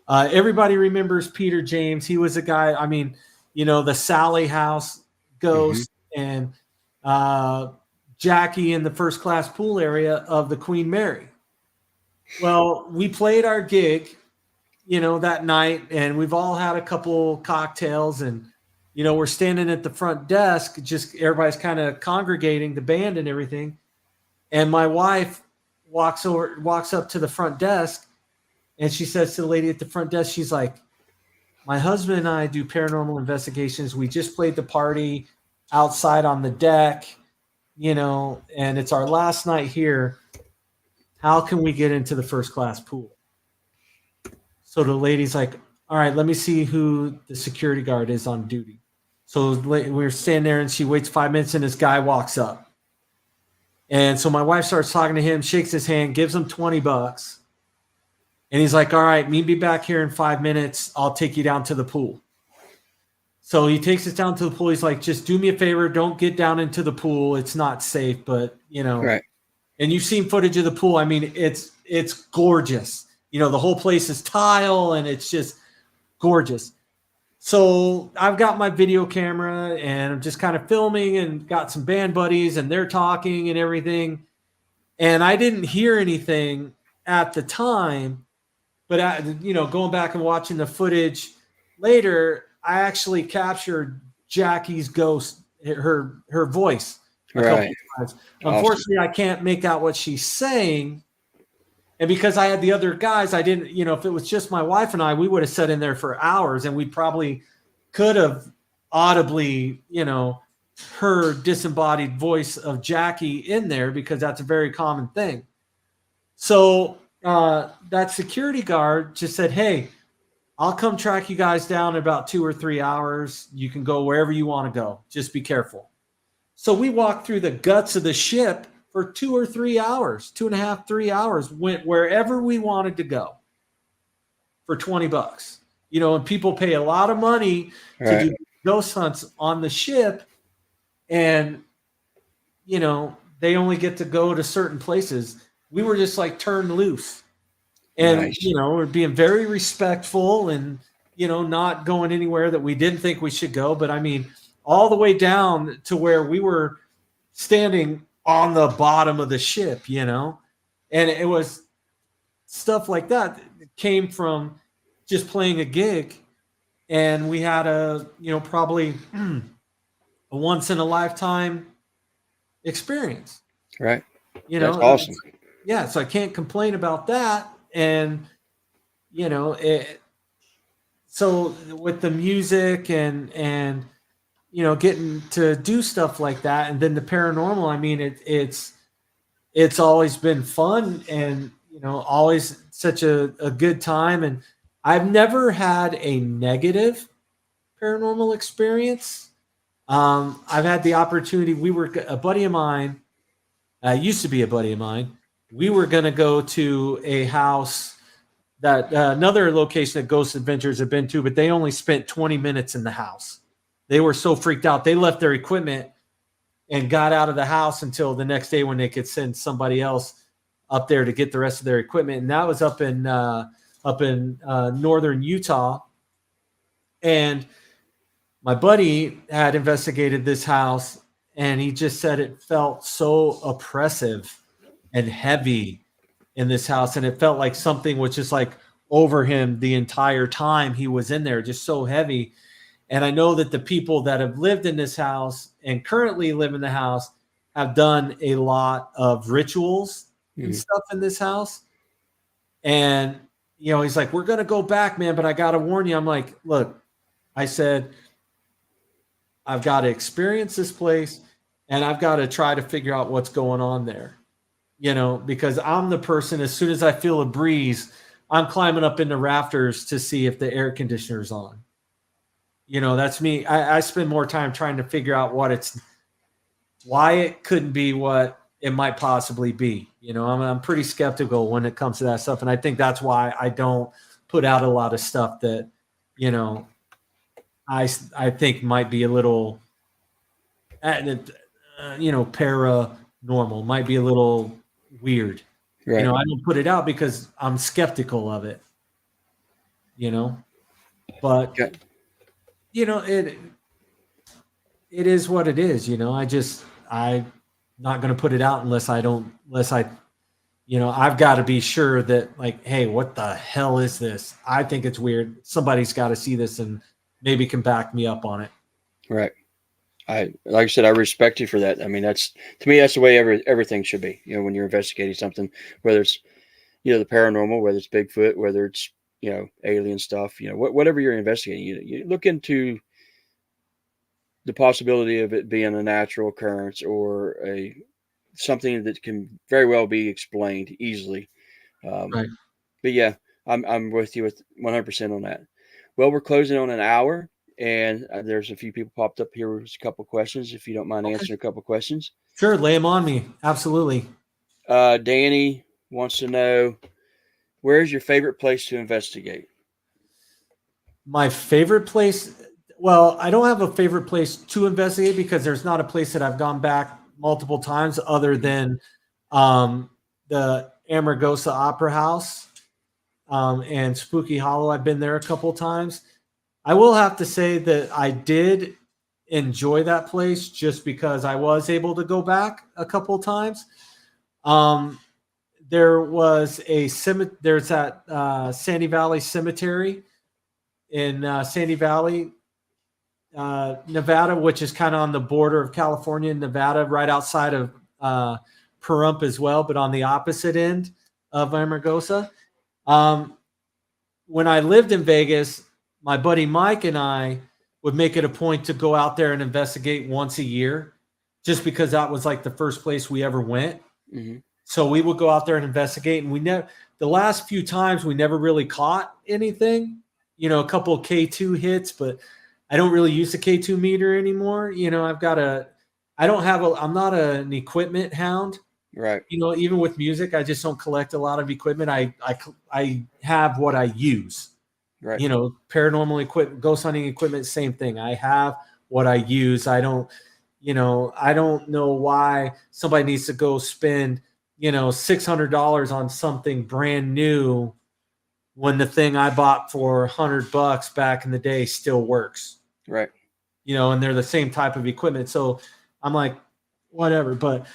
everybody remembers Peter James. He was a guy, I mean, the Sally House ghost and Jackie in the first class pool area of the Queen Mary. Well, we played our gig, that night, and we've all had a couple cocktails, and we're standing at the front desk, just everybody's kind of congregating, the band and everything. And my wife walks up to the front desk, and she says to the lady at the front desk, she's like, my husband and I do paranormal investigations. We just played the party outside on the deck, and it's our last night here. How can we get into the first class pool? So the lady's like, all right, let me see who the security guard is on duty. So we're standing there, and she waits 5 minutes, and this guy walks up. And so my wife starts talking to him, shakes his hand, gives him $20. And he's like, all right, meet me back here in 5 minutes. I'll take you down to the pool. So he takes us down to the pool. He's like, just do me a favor. Don't get down into the pool. It's not safe, but, Right. And you've seen footage of the pool. I mean, it's gorgeous. The whole place is tile, and it's just gorgeous. So I've got my video camera, and I'm just kind of filming, and got some band buddies, and they're talking and everything. And I didn't hear anything at the time, but going back and watching the footage later, I actually captured Jackie's ghost, her voice. Right. Awesome. Unfortunately, I can't make out what she's saying. And because I had the other guys, I didn't, if it was just my wife and I, we would have sat in there for hours, and we probably could have audibly, heard disembodied voice of Jackie in there, because that's a very common thing. So that security guard just said, hey, I'll come track you guys down in about 2 or 3 hours. You can go wherever you want to go. Just be careful. So we walked through the guts of the ship for 2 or 3 hours, 2.5, 3 hours, went wherever we wanted to go for $20. And people pay a lot of money to do ghost hunts on the ship. And, they only get to go to certain places. We were just like turned loose. And, Nice. We're being very respectful and, not going anywhere that we didn't think we should go. But I mean, all the way down to where we were standing on the bottom of the ship, and it was stuff like that. It came from just playing a gig, and we had probably a once in a lifetime experience. Right. That's awesome. Yeah. So I can't complain about that. And, so with the music and, getting to do stuff like that. And then the paranormal, I mean, it's always been fun and, always such a good time. And I've never had a negative paranormal experience. I've had the opportunity. A buddy of mine, used to be a buddy of mine. We were going to go to a house that another location that Ghost Adventures had been to, but they only spent 20 minutes in the house. They were so freaked out. They left their equipment and got out of the house until the next day when they could send somebody else up there to get the rest of their equipment. And that was up in northern Utah. And my buddy had investigated this house, and he just said it felt so oppressive and heavy in this house. And it felt like something was just like over him the entire time he was in there, just so heavy. And I know that the people that have lived in this house and currently live in the house have done a lot of rituals and stuff in this house. And, he's like, we're going to go back, man, but I got to warn you. I'm like, look, I said, I've got to experience this place, and I've got to try to figure out what's going on there, because I'm the person, as soon as I feel a breeze, I'm climbing up in the rafters to see if the air conditioner's on. That's me. I spend more time trying to figure out why it couldn't be what it might possibly be. I'm pretty skeptical when it comes to that stuff. And I think that's why I don't put out a lot of stuff that, I think might be a little, paranormal, might be a little weird. Right. I don't put it out because I'm skeptical of it. But Okay. it is what it is. I'm not going to put it out unless I've got to be sure that, like, hey, what the hell is this? I think it's weird. Somebody's got to see this and maybe can back me up on it. Right. Like I said, I respect you for that. I mean, to me, that's the way everything should be. When you're investigating something, whether it's the paranormal, whether it's Bigfoot, whether it's alien stuff, whatever you're investigating, you look into the possibility of it being a natural occurrence or something that can very well be explained easily. Right. But yeah, I'm with you with 100% on that. Well, we're closing on an hour, and there's a few people popped up here with a couple questions. If you don't mind Okay. answering a couple questions. Sure, lay them on me. Absolutely. Danny wants to know, where's your favorite place to investigate? My favorite place, well, I don't have a favorite place to investigate because there's not a place that I've gone back multiple times other than the Amargosa Opera House and Spooky Hollow. I've been there a couple times. I will have to say that I did enjoy that place just because I was able to go back a couple times. There was there's that Sandy Valley Cemetery in Sandy Valley, Nevada, which is kind of on the border of California and Nevada, right outside of Pahrump as well, but on the opposite end of Amargosa. When I lived in Vegas, my buddy Mike and I would make it a point to go out there and investigate once a year, just because that was like the first place we ever went. Mm-hmm. So we would go out there and investigate, and the last few times we never really caught anything. A couple of K2 hits, but I don't really use the K2 meter anymore. I'm not an equipment hound. Right. Even with music, I just don't collect a lot of equipment. I have what I use. Right. Paranormal equipment, ghost hunting equipment, same thing. I have what I use. I don't know why somebody needs to go spend, $600 on something brand new when the thing I bought for $100 back in the day still works. Right. And they're the same type of equipment. So I'm like, whatever. But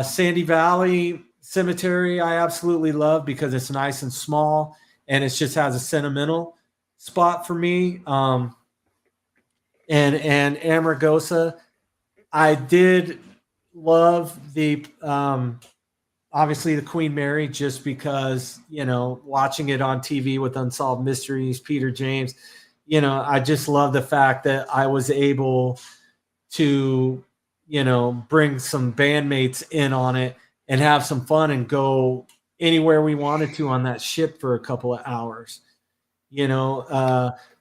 Sandy Valley Cemetery, I absolutely love because it's nice and small and it just has a sentimental spot for me. And Amargosa, I did love the obviously the Queen Mary, just because watching it on TV with Unsolved Mysteries, Peter James, I just love the fact that I was able to bring some bandmates in on it and have some fun and go anywhere we wanted to on that ship for a couple of hours.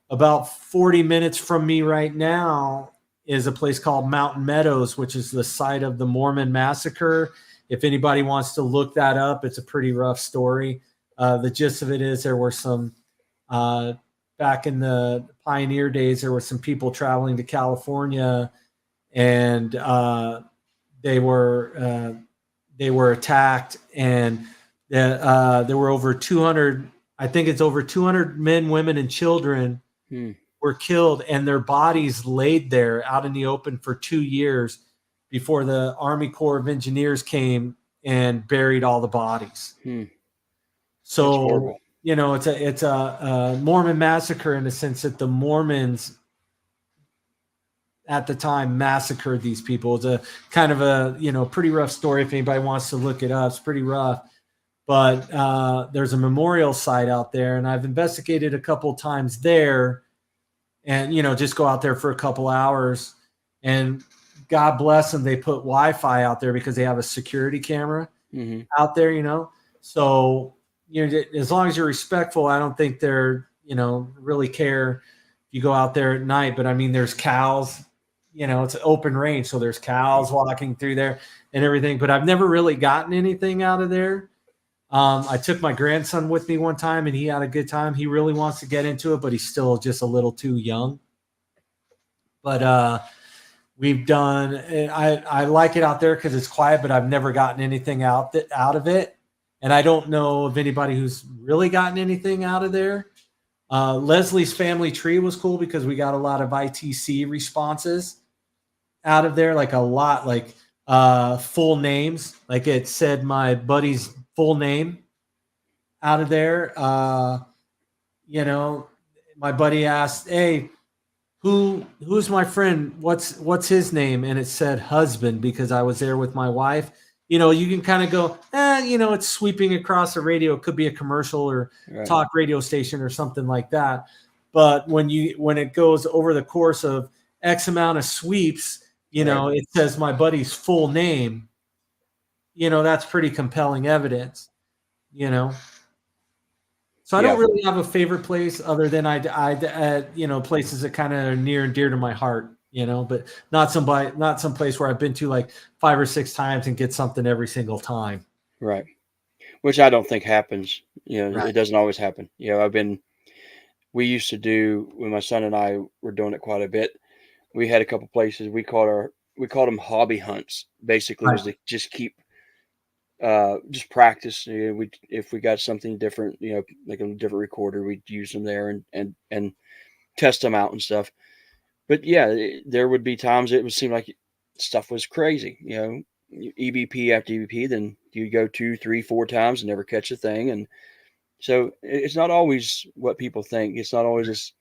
About 40 minutes from me right now is a place called Mountain Meadows, which is the site of the Mormon massacre. If anybody wants to look that up, it's a pretty rough story. The gist of it is there were some, back in the pioneer days, there were some people traveling to California, and they were attacked, and there were over 200, I think it's over 200 men, women, and children were killed, and their bodies laid there out in the open for 2 years before the Army Corps of Engineers came and buried all the bodies. So, it's a Mormon massacre in the sense that the Mormons at the time massacred these people. It's a kind of a, pretty rough story. If anybody wants to look it up, it's pretty rough. But there's a memorial site out there, and I've investigated a couple times there, and, just go out there for a couple hours, and God bless them, they put Wi-Fi out there because they have a security camera out there, So, as long as you're respectful, I don't think they're, really care if you go out there at night. But I mean, there's cows, it's an open range, so there's cows walking through there and everything. But I've never really gotten anything out of there. I took my grandson with me one time, and he had a good time. He really wants to get into it, but he's still just a little too young. But we've done. I like it out there because it's quiet, but I've never gotten anything out of it, and I don't know of anybody who's really gotten anything out of there. Leslie's family tree was cool because we got a lot of ITC responses out of there, like a lot, like full names. Like it said my buddy's full name out of there. You know, my buddy asked, "Hey, who's my friend? What's his name?" And it said husband because I was there with my wife. You know, you can kind of go, you know, it's sweeping across the radio. It could be a commercial or talk radio station or something like that. But when it goes over the course of X amount of sweeps, you know, it says my buddy's full name. You know, that's pretty compelling evidence. You know. So I don't really have a favorite place other than I you know, places that kind of are near and dear to my heart, you know, but not some place where I've been to like 5 or 6 times and get something every single time. Right. Which I don't think happens. You know, it doesn't always happen. You know, we used to do, when my son and I were doing it quite a bit, we had a couple places we called them hobby hunts. Basically, was to just keep just practice. You know, if we got something different, you know, like a different recorder, we'd use them there and test them out and stuff. But yeah, there would be times it would seem like stuff was crazy. You know, EVP after EVP, then you go 2, 3, 4 times and never catch a thing. And so it's not always what people think. It's not always this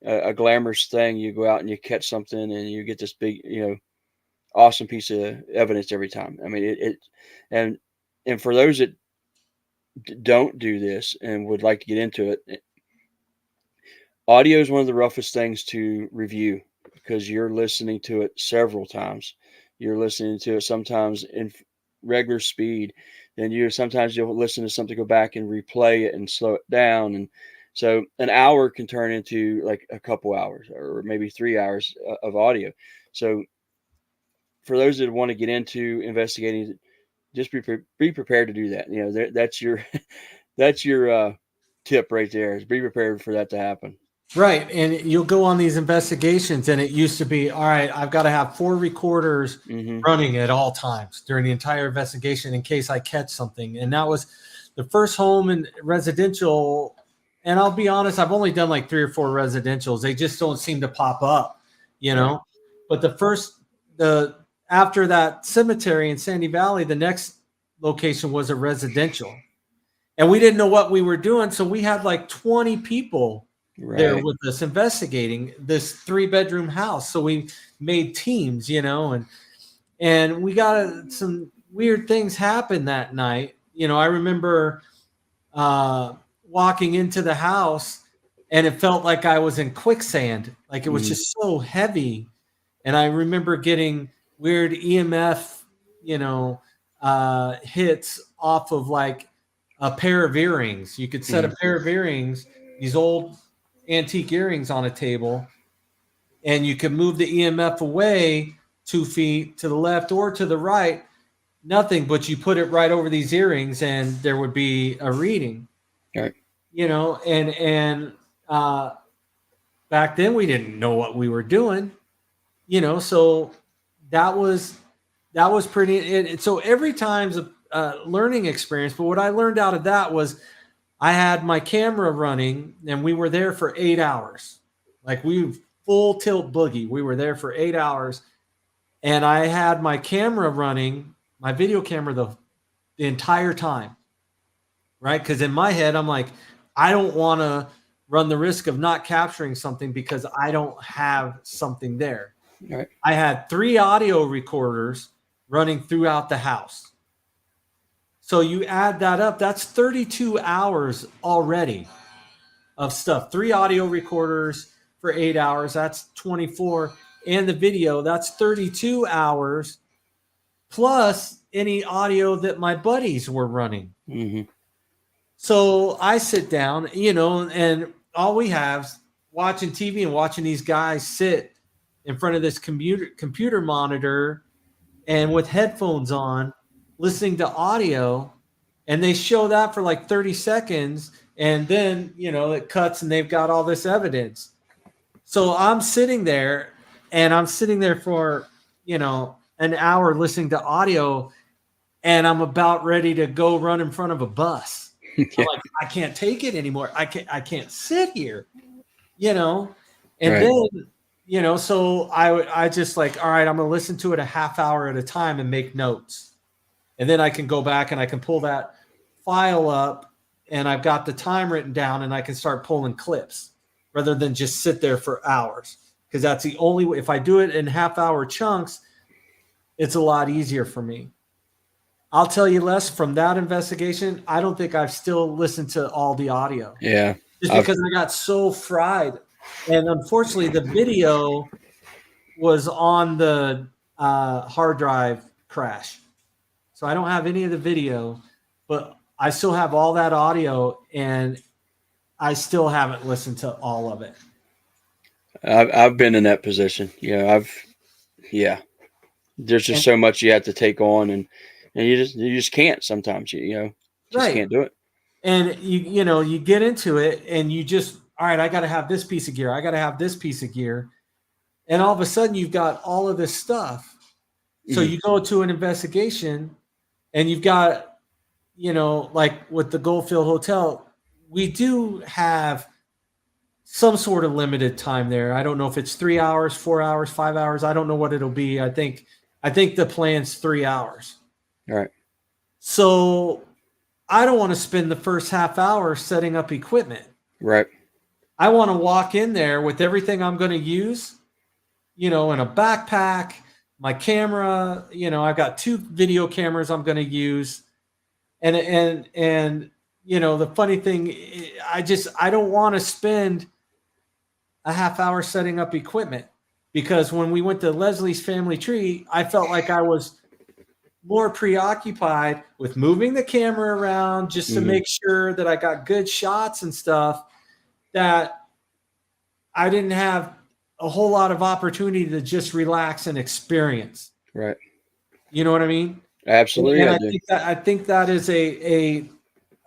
a glamorous thing. You go out and you catch something and you get this big, you know, awesome piece of evidence every time. I mean, and for those that don't do this and would like to get into it, audio is one of the roughest things to review because you're listening to it several times. You're listening to it sometimes in regular speed. Then sometimes you'll listen to something, go back and replay it and slow it down. And so an hour can turn into like a couple hours or maybe 3 hours of audio. So for those that want to get into investigating, just be prepared to do that. You know, that's your that's your tip right there, is be prepared for that to happen. Right. And you'll go on these investigations and it used to be, all right, I've got to have 4 recorders running at all times during the entire investigation in case I catch something. And that was the first home in residential. And I'll be honest, I've only done like 3 or 4 residentials. They just don't seem to pop up, you know. But after that cemetery in Sandy Valley, the next location was a residential. And we didn't know what we were doing. So we had like 20 people there with us investigating this 3-bedroom house. So we made teams, you know, and we got some weird things happen that night. You know, I remember walking into the house and it felt like I was in quicksand. Like it was just so heavy. And I remember getting weird EMF, you know, hits off of like a pair of earrings. You could set a pair of earrings, these old antique earrings, on a table, and you could move the EMF away 2 feet to the left or to the right. Nothing, but you put it right over these earrings and there would be a reading. Right. You know, and back then we didn't know what we were doing, you know, so that was pretty. So every time's a learning experience. But what I learned out of that was I had my camera running and we were there for 8 hours. Like we full tilt boogie. We were there for 8 hours and I had my camera running, my video camera the entire time. Right. Because in my head, I'm like, I don't want to run the risk of not capturing something because I don't have something there. Right. I had 3 audio recorders running throughout the house. So you add that up, that's 32 hours already of stuff. 3 audio recorders for 8 hours, that's 24. And the video, that's 32 hours plus any audio that my buddies were running. So I sit down, you know, and all we have is watching TV and watching these guys sit in front of this computer monitor and with headphones on, listening to audio, and they show that for like 30 seconds, and then, you know, it cuts and they've got all this evidence. So I'm sitting there and I'm sitting there for, an hour listening to audio, and I'm about ready to go run in front of a bus. Yeah. I'm like, I can't take it anymore. I can't sit here, and Right. then, so I just like, all right, I'm going to listen to it a half hour at a time and make notes. And then I can go back and I can pull that file up, and I've got the time written down, and I can start pulling clips rather than just sit there for hours. Because that's the only way. If I do it in half-hour chunks, it's a lot easier for me. I'll tell you, Les, from that investigation, I don't think I've still listened to all the audio. Yeah. Just because I got so fried. And unfortunately, the video was on the hard drive crash. So I don't have any of the video, but I still have all that audio, and I still haven't listened to all of it. I've been in that position. There's just so much you have to take on, and you just can't sometimes. Just Right. can't do it. And you get into it, and you just, all right, I got to have this piece of gear. I got to have this piece of gear. And all of a sudden you've got all of this stuff. So you go to an investigation, and you've got, like with the Goldfield Hotel, we do have some sort of limited time there. I don't know if it's 3 hours, 4 hours, 5 hours. I don't know what it'll be. I think the plan's 3 hours. All right. So I don't want to spend the first half hour setting up equipment. Right. I want to walk in there with everything I'm going to use, in a backpack, my camera, I've got 2 video cameras I'm going to use. And the funny thing, I don't want to spend a half hour setting up equipment, because when we went to Leslie's family tree, I felt like I was more preoccupied with moving the camera around just to make sure that I got good shots and stuff, that I didn't have a whole lot of opportunity to just relax and experience. Right. You know what I mean? Absolutely. And I think that is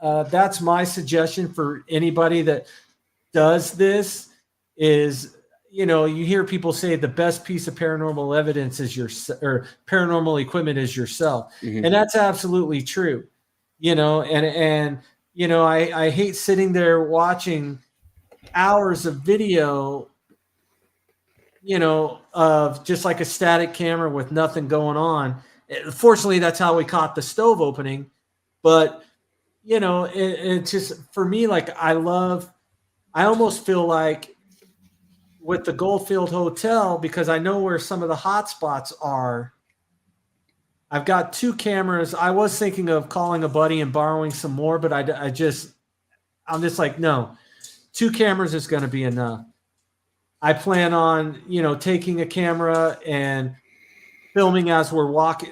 that's my suggestion for anybody that does this is, you hear people say the best piece of paranormal evidence is or paranormal equipment is yourself. Mm-hmm. And that's absolutely true. I hate sitting there watching hours of video, of just like a static camera with nothing going on. Fortunately, that's how we caught the stove opening. But, it's just, for me, like, I almost feel like with the Goldfield Hotel, because I know where some of the hot spots are, I've got 2 cameras. I was thinking of calling a buddy and borrowing some more, but I'm just like, no, 2 cameras is going to be enough. I plan on, taking a camera and filming as we're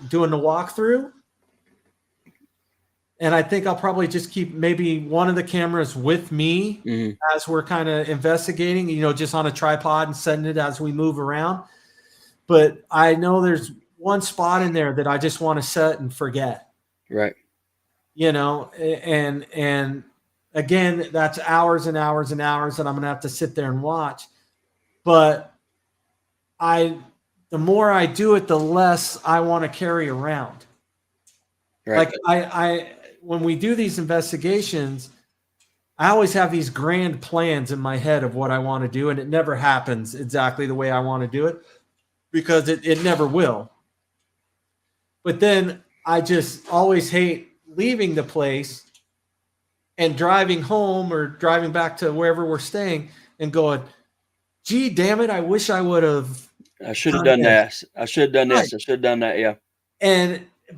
doing the walkthrough. And I think I'll probably just keep maybe one of the cameras with me as we're kind of investigating, just on a tripod and setting it as we move around. But I know there's one spot in there that I just want to set and forget. Right. And again, that's hours and hours and hours that I'm going to have to sit there and watch. But the more I do it, the less I want to carry around. Right. Like when we do these investigations, I always have these grand plans in my head of what I want to do, and it never happens exactly the way I want to do it, because it never will. But then I just always hate leaving the place and driving home or driving back to wherever we're staying and going, gee, damn it, I wish I would have. I should have done that. I should have done this. I should have done that. Yeah.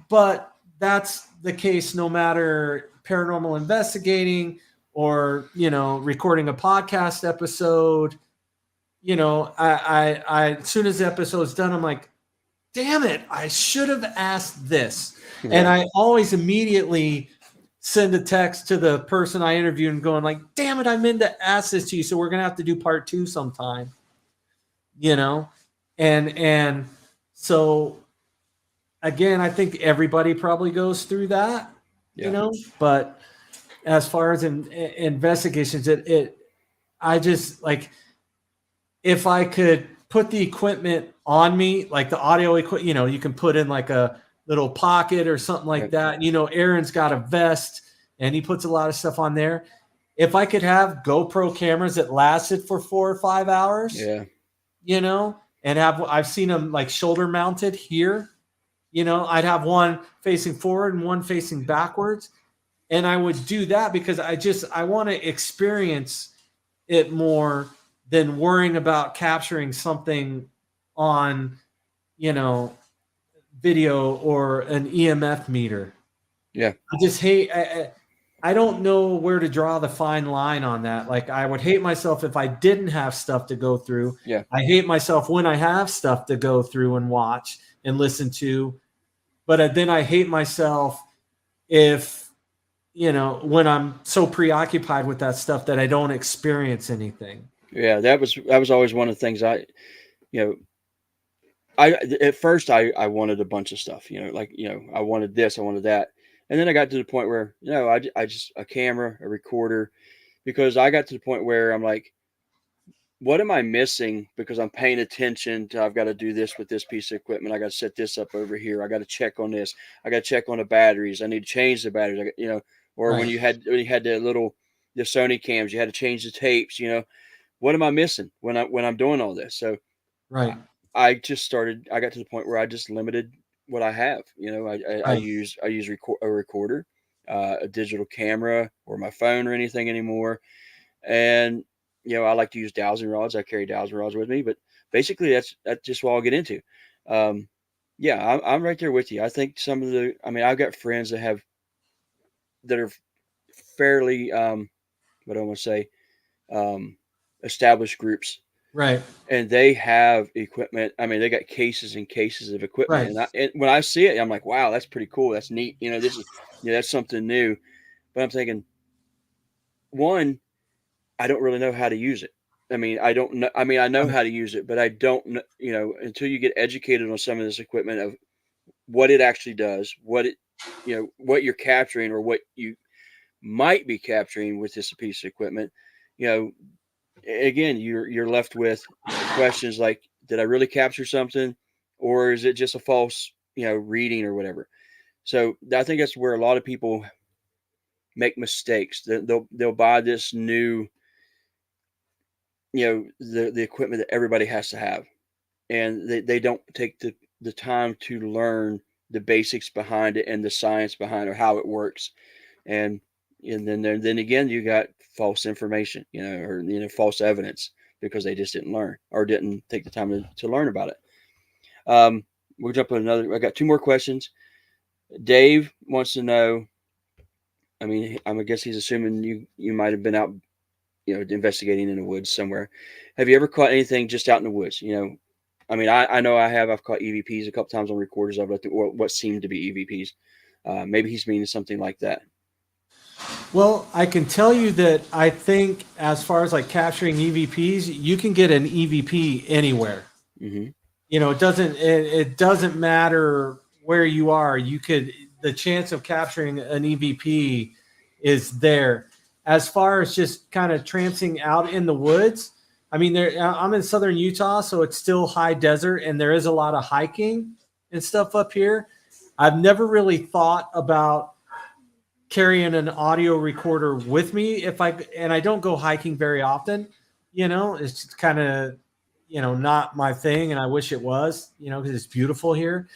But that's the case no matter paranormal investigating or, recording a podcast episode. I as soon as the episode's done, I'm like, damn it, I should have asked this. Yeah. And I always immediately send a text to the person I interviewed and going like, damn it, I meant to ask this to you. So we're going to have to do part 2 sometime, and so again, I think everybody probably goes through that, but as far as investigations, I just like, if I could put the equipment on me, like the audio equipment, you know, you can put in like a little pocket or something like that. And, you know, Aaron's got a vest and he puts a lot of stuff on there. If I could have GoPro cameras that lasted for 4 or 5 hours, Yeah. you know, and I've seen them like shoulder mounted here, you know, I'd have one facing forward and one facing backwards. And I would do that because I want to experience it more than worrying about capturing something on, you know, video or an EMF meter. Yeah. I just hate, I don't know where to draw the fine line on that. Like, I would hate myself if I didn't have stuff to go through. Yeah. I hate myself when I have stuff to go through and watch and listen to. But then I hate myself if, you know, when I'm so preoccupied with that stuff that I don't experience anything. Yeah. That was always one of the things I at first I wanted a bunch of stuff, you know, like, you know, I wanted this, I wanted that. And then I got to the point where, you know, I just, a camera, a recorder, because I got to the point where I'm like, what am I missing? Because I'm paying attention to, I've got to do this with this piece of equipment. I got to set this up over here. I got to check on this. I got to check on the batteries. I need to change the batteries. You know, or Right. when you had the Sony cams, you had to change the tapes, you know, what am I missing when I'm doing all this? So Right. I got to the point where I just limited what I have. You know, I Right. use a recorder, a digital camera, or my phone or anything anymore. And, you know, I like to use dowsing rods. I carry dowsing rods with me, but basically that's just what I'll get into. Yeah, I'm right there with you. I think I've got friends that are fairly, what do I want to say, established groups, Right. and they have equipment. I mean, they got cases and cases of equipment, Right. and when I see it, I'm like, wow, that's pretty cool. That's neat. You know, that's something new. But I'm thinking, one, I don't really know how to use it. I mean, I don't know. I mean, I know how to use it, but I don't know, you know, until you get educated on some of this equipment of what it actually does, what you're capturing or what you might be capturing with this piece of equipment, you know, again, you're left with questions like, did I really capture something, or is it just a false, you know, reading or whatever? So I think that's where a lot of people make mistakes. They'll buy this new, you know, the equipment that everybody has to have, and they don't take the time to learn the basics behind it and the science behind it, or how it works. And then again, you got false information, you know, or, you know, false evidence, because they just didn't learn or didn't take the time to learn about it. We'll jump on another. I got 2 more questions. Dave wants to know, I mean, I guess he's assuming you might have been out, you know, investigating in the woods somewhere. Have you ever caught anything just out in the woods? You know, I mean, I know I have. I've caught EVPs a couple times on recorders of what seemed to be EVPs. Maybe he's meaning something like that. Well, I can tell you that I think as far as like capturing EVPs, you can get an EVP anywhere. Mm-hmm. You know, it doesn't matter where you are. The chance of capturing an EVP is there. As far as just kind of tramping out in the woods, I mean, I'm in southern Utah, so it's still high desert, and there is a lot of hiking and stuff up here. I've never really thought about carrying an audio recorder with me and I don't go hiking very often. You know, it's kind of, you know, not my thing, and I wish it was, you know, because it's beautiful here.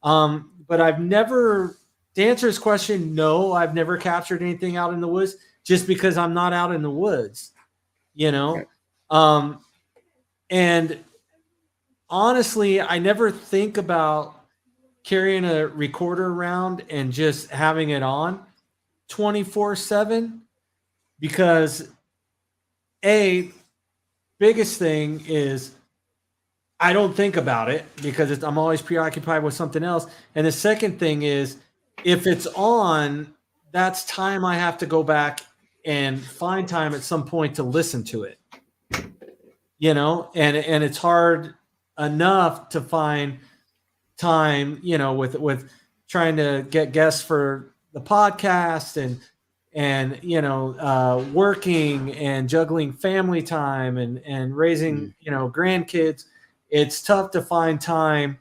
But I've never, to answer his question, no, I've never captured anything out in the woods, just because I'm not out in the woods, you know. Right. And honestly, I never think about carrying a recorder around and just having it on 24/7, because biggest thing is I don't think about it because I'm always preoccupied with something else. And the second thing is, if it's on, that's time I have to go back and find time at some point to listen to it, you know, and it's hard enough to find time, you know, with trying to get guests for the podcast and you know, working and juggling family time and raising, you know, grandkids. it's tough to find time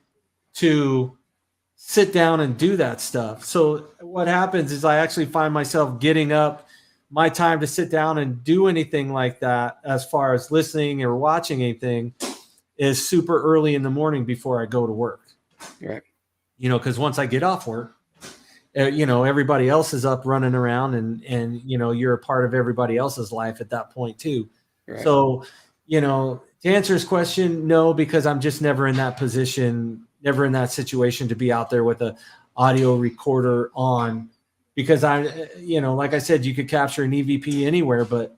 to sit down and do that stuff. So what happens is I actually find myself getting up. My time to sit down and do anything like that, as far as listening or watching anything, is super early in the morning before I go to work. Right. Because once I get off work, everybody else is up running around, and you're a part of everybody else's life at that point too. Right. So, to answer his question, no, because I'm just never in that position, never in that situation to be out there with a audio recorder on, because like I said, you could capture an EVP anywhere, but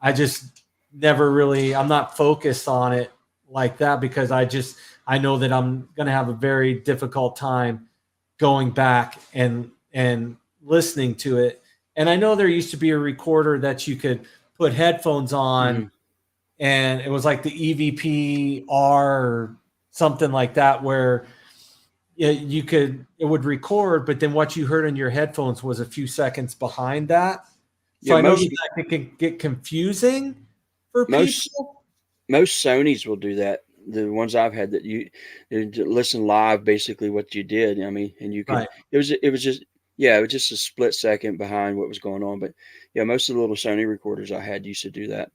I just never really, I'm not focused on it like that, because I know that I'm going to have a very difficult time going back and listening to it. And I know there used to be a recorder that you could put headphones on, and it was like the EVP R or something like that, where it would record, but then what you heard in your headphones was a few seconds behind that. So I know that can get confusing for people. Most Sonys will do that. The ones I've had that you listen live, basically what you did. I mean, and you could, Right. it was just a split second behind what was going on. But yeah, most of the little Sony recorders I had used to do that.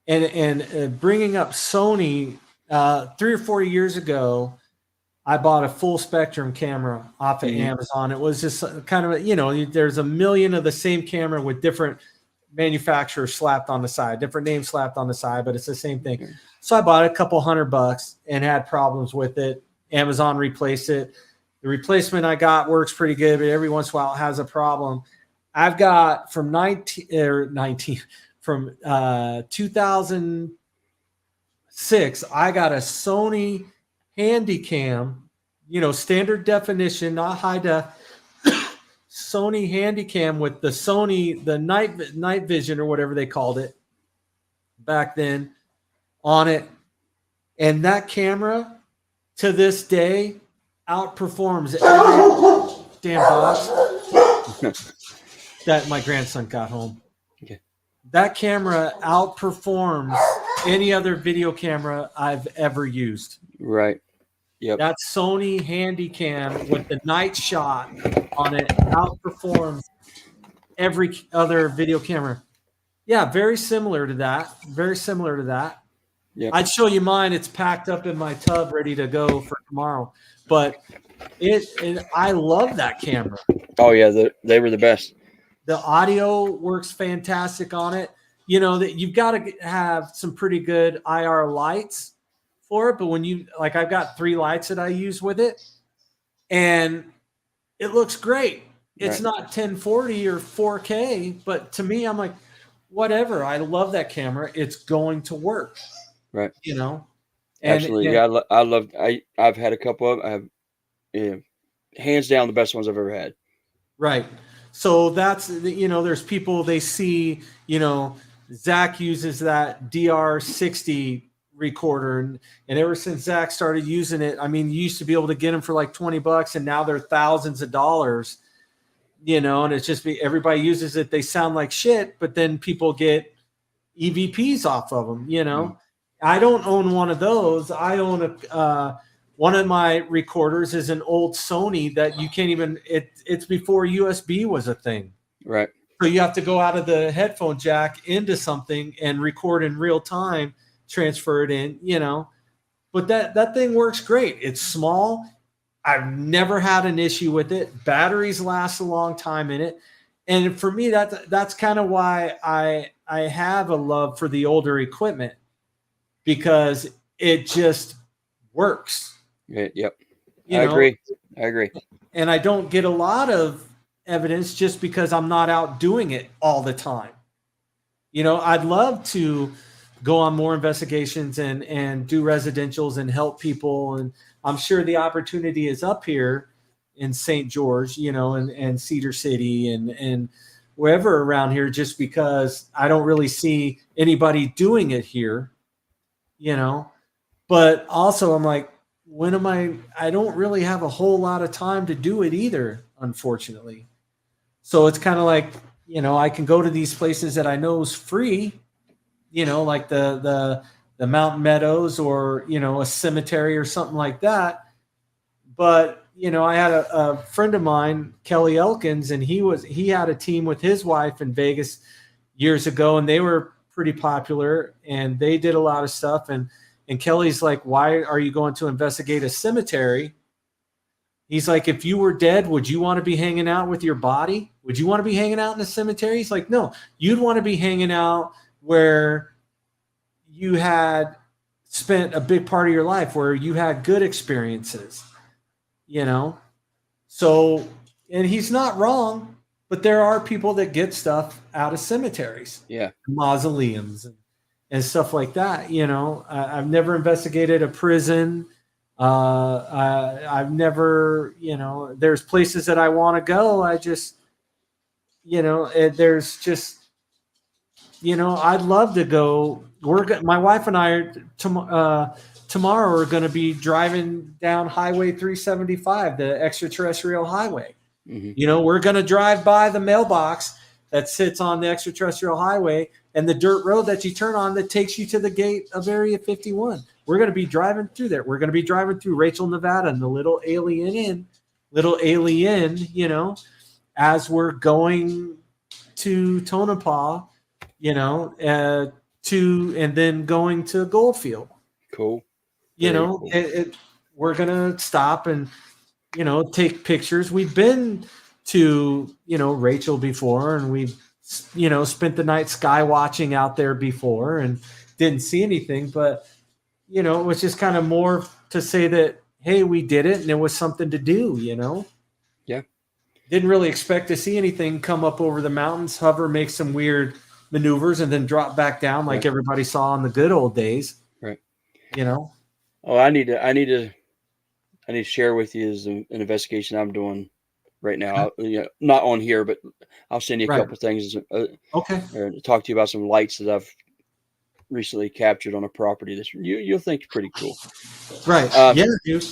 And bringing up Sony, 3 or 4 years ago, I bought a full spectrum camera off of Amazon. It was just kind of, there's a million of the same camera with different manufacturers slapped on the side, different names slapped on the side, but it's the same thing. So I bought it a couple $100 and had problems with it. Amazon replaced it. The replacement I got works pretty good, but every once in a while it has a problem. I've got from 2006, I got a Sony Handycam, standard definition, not high def, Sony Handycam with the night vision or whatever they called it back then on it. And that camera to this day outperforms every damn box that my grandson got home. Okay. That camera outperforms any other video camera I've ever used. Right. Yep. That Sony Handycam with the night shot on it outperforms every other video camera. Yeah, very similar to that. Very similar to that. Yep. I'd show you mine. It's packed up in my tub, ready to go for tomorrow. But I love that camera. Oh yeah, they were the best. The audio works fantastic on it. That you've got to have some pretty good IR lights for it. But when I've got 3 lights that I use with it, and it looks great. It's not 1040 or 4K, but to me, I'm like, whatever. I love that camera. It's going to work. Right. And, absolutely. I've had a couple of them. I have, hands down, the best ones I've ever had. Right. So that's, there's people, they see, Zach uses that DR60 recorder, and ever since Zach started using it, I mean, you used to be able to get them for like $20, and now they're thousands of dollars, and it's just everybody uses it. They sound like shit, but then people get EVPs off of them. I don't own one of those. I own one of my recorders is an old Sony that you can't even, it's before USB was a thing. Right. So you have to go out of the headphone jack into something and record in real time, transfer it in, but that thing works great. It's small. I've never had an issue with it. Batteries last a long time in it. And for me, that's kind of why I have a love for the older equipment, because it just works. Yep. I agree. And I don't get a lot of evidence just because I'm not out doing it all the time. I'd love to go on more investigations and do residentials and help people. And I'm sure the opportunity is up here in St. George, and Cedar City and wherever around here, just because I don't really see anybody doing it here, but also I'm like, I don't really have a whole lot of time to do it either, unfortunately. So it's kind of like, I can go to these places that I know is free, like the the Mountain Meadows or, a cemetery or something like that. But, I had a friend of mine, Kelly Elkins, and he had a team with his wife in Vegas years ago, and they were pretty popular, and they did a lot of stuff. And Kelly's like, why are you going to investigate a cemetery? He's like, if you were dead, would you want to be hanging out with your body? Would you want to be hanging out in a cemetery? He's like, no, you'd want to be hanging out where you had spent a big part of your life, where you had good experiences, So, and he's not wrong, but there are people that get stuff out of cemeteries, mausoleums and stuff like that. I've never investigated a prison. I've never, there's places that I want to go. I just, there's just, I'd love to go. My wife and I are tomorrow are going to be driving down Highway 375, the extraterrestrial highway. Mm-hmm. We're going to drive by the mailbox that sits on the extraterrestrial highway and the dirt road that you turn on that takes you to the gate of Area 51. We're going to be driving through there. We're going to be driving through Rachel, Nevada, and the little alien, as we're going to Tonopah, and then going to Goldfield. Cool. We're going to stop and, take pictures. We've been to, Rachel before, and we've, spent the night sky watching out there before and didn't see anything, but it was just kind of more to say that, hey, we did it and it was something to do, Yeah. Didn't really expect to see anything come up over the mountains, hover, make some weird maneuvers, and then drop back down like everybody saw in the good old days. Right. Oh, I need to share with you is an investigation I'm doing right now. Not on here, but I'll send you a couple things. Okay. Talk to you about some lights that I've recently captured on a property that you'll think is pretty cool. Right. Dude.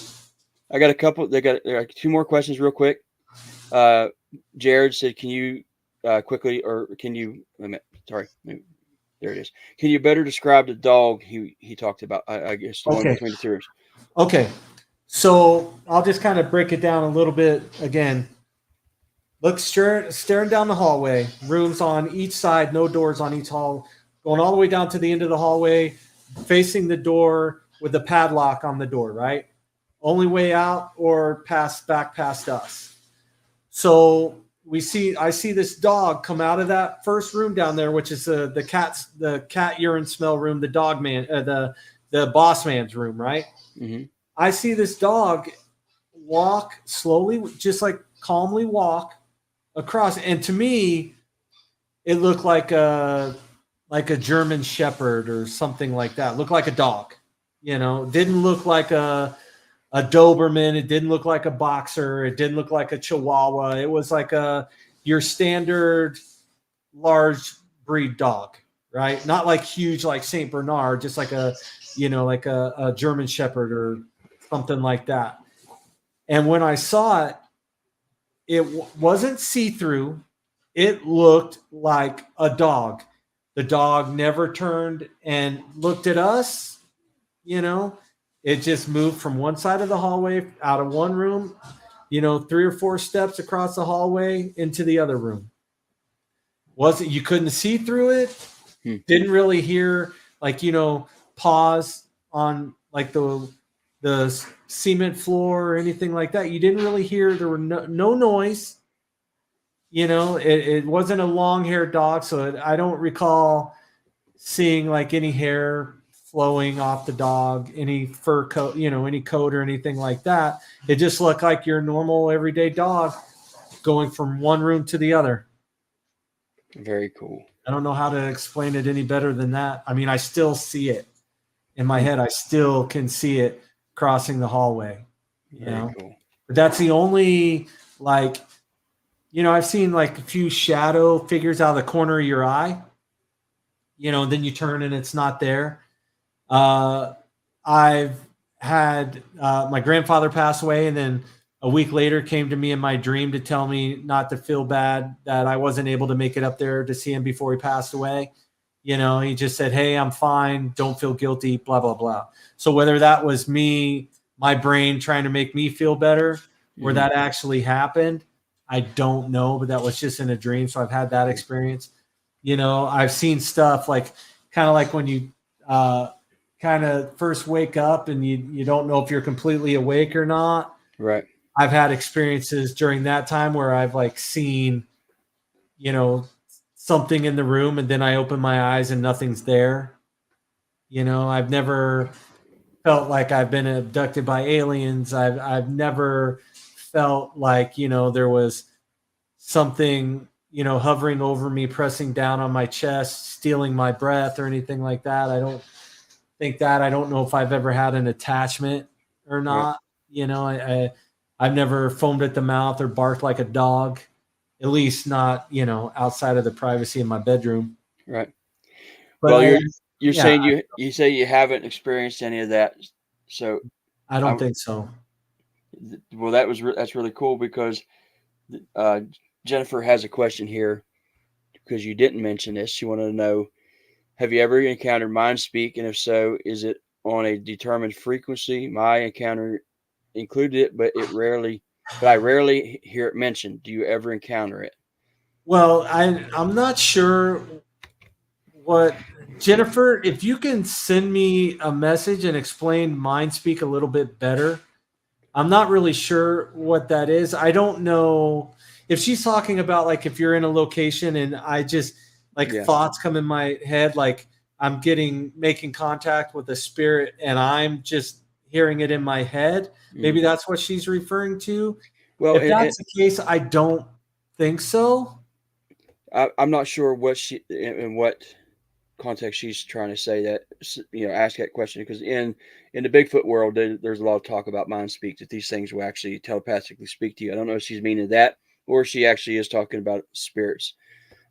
I got a couple. They got two more questions real quick. Jared said, can you quickly, or can you, sorry, there it is. Can you better describe the dog he talked about? I guess the one between the two. Okay. So I'll just kind of break it down a little bit again. Look, staring down the hallway, rooms on each side, no doors on each hall, going all the way down to the end of the hallway, facing the door with the padlock on the door, right? Only way out or back past us. So I see this dog come out of that first room down there, which is the cat urine smell room, the dog man, the boss man's room, right? Mm-hmm. I see this dog walk slowly, just like calmly walk across. And to me, it looked like a German Shepherd or something like that. Looked like a dog, didn't look like a Doberman. It didn't look like a boxer. It didn't look like a Chihuahua. It was like your standard large breed dog, right? Not like huge, like Saint Bernard, just like a German Shepherd or something like that. And when I saw it, it wasn't see-through. It looked like a dog. The dog never turned and looked at us, It just moved from one side of the hallway out of one room, 3 or 4 steps across the hallway into the other room. You couldn't see through it. Didn't really hear paws on like the cement floor or anything like that. You didn't really hear. There were no noise. It wasn't a long-haired dog, so I don't recall seeing like any hair flowing off the dog, any fur coat, any coat or anything like that. It just looked like your normal everyday dog going from one room to the other. Very cool. I don't know how to explain it any better than that. I mean, I still see it in my head. I still can see it crossing the hallway. Very cool. But that's the only I've seen like a few shadow figures out of the corner of your eye, then you turn and it's not there. I've had my grandfather pass away, and then a week later came to me in my dream to tell me not to feel bad that I wasn't able to make it up there to see him before he passed away. He just said, "Hey, I'm fine. Don't feel guilty." Blah blah blah. So whether that was me, my brain trying to make me feel better, or Mhm. that actually happened, I don't know. But that was just in a dream. So I've had that experience. I've seen stuff like kind of like when you kind of first wake up and you don't know if you're completely awake or not. Right. I've had experiences during that time where I've like seen, something in the room and then I open my eyes and nothing's there. I've never felt like I've been abducted by aliens. I've never felt like, there was something, hovering over me, pressing down on my chest, stealing my breath or anything like that. I don't think that. I don't know if I've ever had an attachment or Right. not. I've never foamed at the mouth or barked like a dog, at least not, outside of the privacy of my bedroom. Right. But Well, you're yeah, saying you say you haven't experienced any of that. So, I don't I, think so. well, that's really cool because uh, Jennifer has a question here because you didn't mention this. She wanted to know, have you ever encountered mind speak, and if so, is it on a determined frequency? My encounter included it, but I rarely hear it mentioned. Do you ever encounter it? Well, I'm not sure what Jennifer, if you can send me a message and explain mind speak a little bit better. I'm not really sure what that is. I don't know if she's talking about like if you're in a location and I just like Yeah. thoughts come in my head, like I'm making contact with a spirit and I'm just hearing it in my head. Maybe that's what she's referring to. Well, If that's the case, I don't think so. I'm not sure in what context she's trying to say that, ask that question because in the Bigfoot world, there's a lot of talk about mind speak that these things will actually telepathically speak to you. I don't know if she's meaning that or she actually is talking about spirits.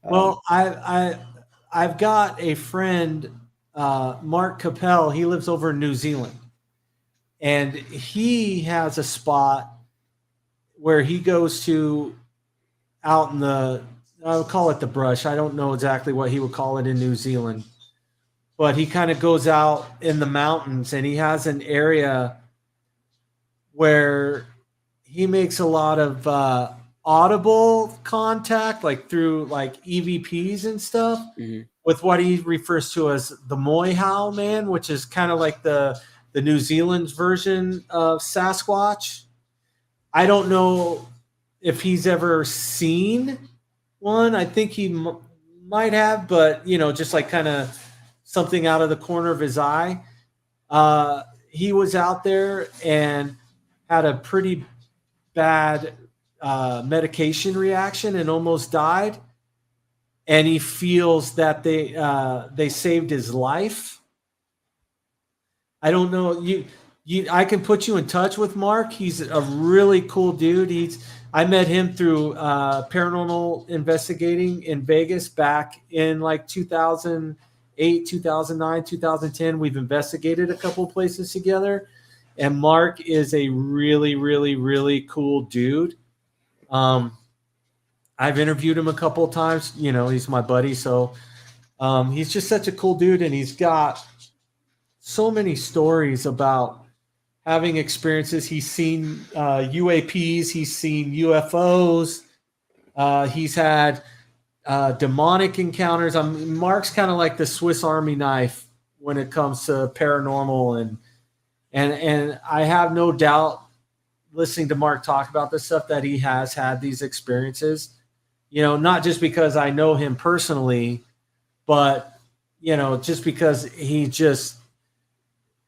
Well, I've got a friend, Mark Capel. He lives over in New Zealand, and he has a spot where he goes to out in I would call it the brush. I don't know exactly what he would call it in New Zealand, but he kind of goes out in the mountains, and he has an area where he makes a lot of audible contact, like through like EVPs and stuff, Mhm. with what he refers to as the Moy Howl man, which is kind of like the New Zealand's version of Sasquatch. I don't know if he's ever seen one. I think he might have, but just like kind of something out of the corner of his eye. He was out there and had a pretty bad medication reaction and almost died. And he feels that they saved his life. I don't know. I can put you in touch with Mark. He's a really cool dude. I met him through paranormal investigating in Vegas back in like 2008, 2009, 2010. We've investigated a couple places together, and Mark is a really, really, really cool dude. I've interviewed him a couple of times. He's my buddy, so he's just such a cool dude, and he's got so many stories about having experiences. He's seen UAPs, he's seen UFOs, he's had demonic encounters. Mark's kind of like the Swiss Army knife when it comes to paranormal, and I have no doubt, listening to Mark talk about this stuff, that he has had these experiences. Not just because I know him personally, but just because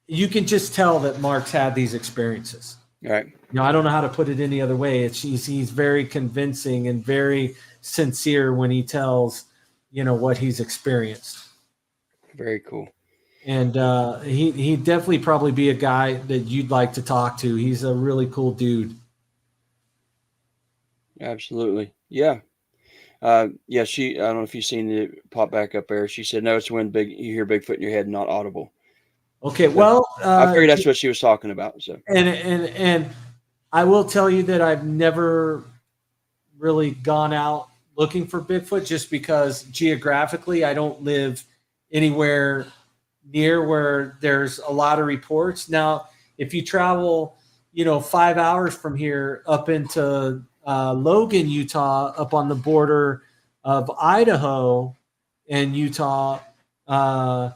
you can just tell that Mark's had these experiences. Right. I don't know how to put it any other way. He's very convincing and very sincere when he tells, what he's experienced. Very cool. And he'd definitely probably be a guy that you'd like to talk to. He's a really cool dude. Absolutely. Yeah. Yeah. I don't know if you've seen it pop back up there. She said, no, it's when you hear Bigfoot in your head, not audible. Okay. Well, I figured that's what she was talking about. So, and I will tell you that I've never really gone out looking for Bigfoot, just because geographically I don't live anywhere near where there's a lot of reports. Now, if you travel, 5 hours from here up into Logan, Utah, up on the border of Idaho and Utah, Finding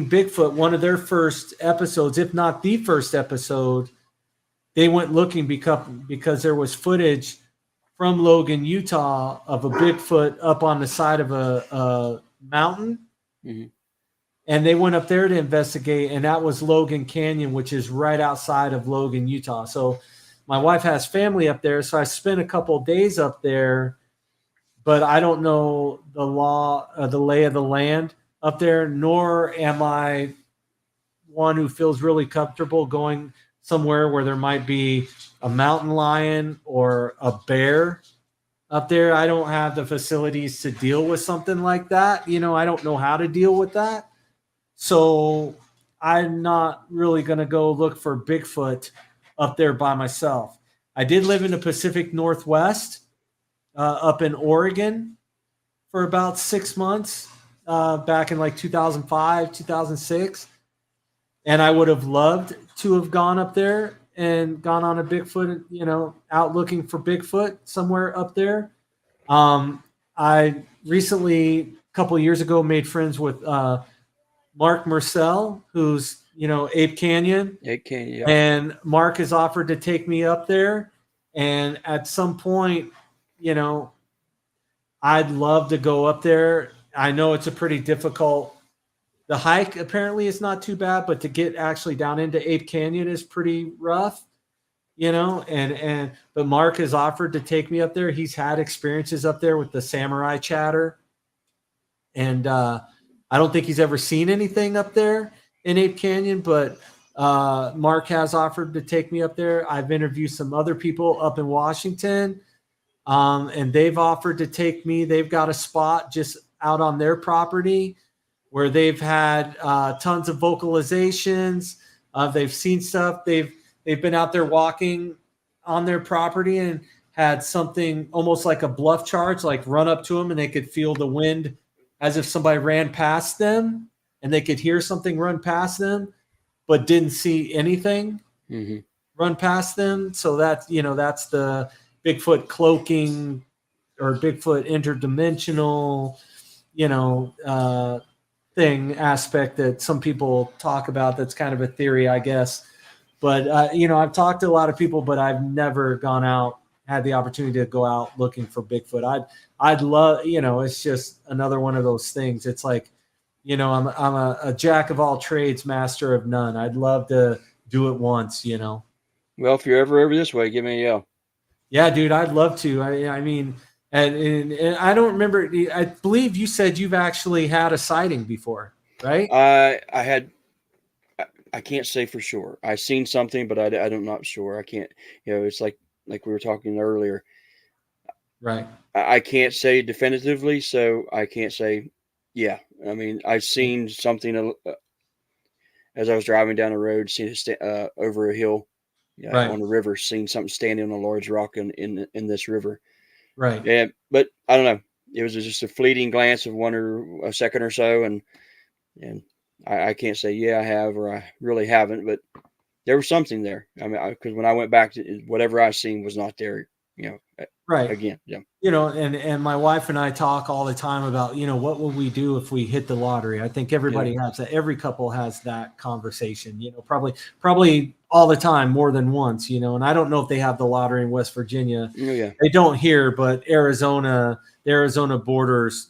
Bigfoot, one of their first episodes, if not the first episode, they went looking because there was footage from Logan, Utah, of a Bigfoot up on the side of a mountain. Mhm. And they went up there to investigate, and that was Logan Canyon, which is right outside of Logan, Utah. So my wife has family up there, so I spent a couple of days up there, but I don't know the lay of the land up there, nor am I one who feels really comfortable going somewhere where there might be a mountain lion or a bear up there. I don't have the facilities to deal with something like that. I don't know how to deal with that. So I'm not really going to go look for Bigfoot up there by myself. I did live in the Pacific Northwest, up in Oregon for about 6 months, back in like 2005, 2006. And I would have loved to have gone up there and gone on a Bigfoot, out looking for Bigfoot somewhere up there. I recently, a couple of years ago, made friends with Mark Marcel, who's, Ape Canyon. It can, yeah. And Mark has offered to take me up there. And at some point, I'd love to go up there. I know it's a pretty difficult. The hike apparently is not too bad, but to get actually down into Ape Canyon is pretty rough, but Mark has offered to take me up there. He's had experiences up there with the samurai chatter. And I don't think he's ever seen anything up there in Ape Canyon, but Mark has offered to take me up there. I've interviewed some other people up in Washington, and they've offered to take me. They've got a spot just out on their property where they've had tons of vocalizations. They've seen stuff. They've been out there walking on their property and had something almost like a bluff charge, like run up to them and they could feel the wind as if somebody ran past them, and they could hear something run past them, but didn't see anything run past them. So that's the Bigfoot cloaking or Bigfoot interdimensional, thing aspect that some people talk about. That's kind of a theory, I guess. But, I've talked to a lot of people, but I've never gone out, had the opportunity to go out looking for Bigfoot. I'd love, it's just another one of those things. It's like, I'm a jack of all trades, master of none. I'd love to do it once, Well, if you're ever over this way, give me a yell. Yeah, dude, I'd love to. I mean, and I don't remember. I believe you said you've actually had a sighting before, right? I can't say for sure. I've seen something, but I'm not sure. I can't, it's like we were talking earlier. Right. I can't say definitively, so I can't say, yeah. I mean, I've seen something as I was driving down the road, seen it over a hill, Right. on the river, seen something standing on a large rock in this river. Right. Yeah, but I don't know. It was just a fleeting glance of one or a second or so, and I can't say yeah I have or I really haven't, but there was something there. I mean, because when I went back to whatever I seen was not there. Right. Again, yeah. And my wife and I talk all the time about, what will we do if we hit the lottery? I think everybody has that. Every couple has that conversation, probably all the time, more than once, and I don't know if they have the lottery in West Virginia. Oh, yeah. They don't here, but the Arizona borders,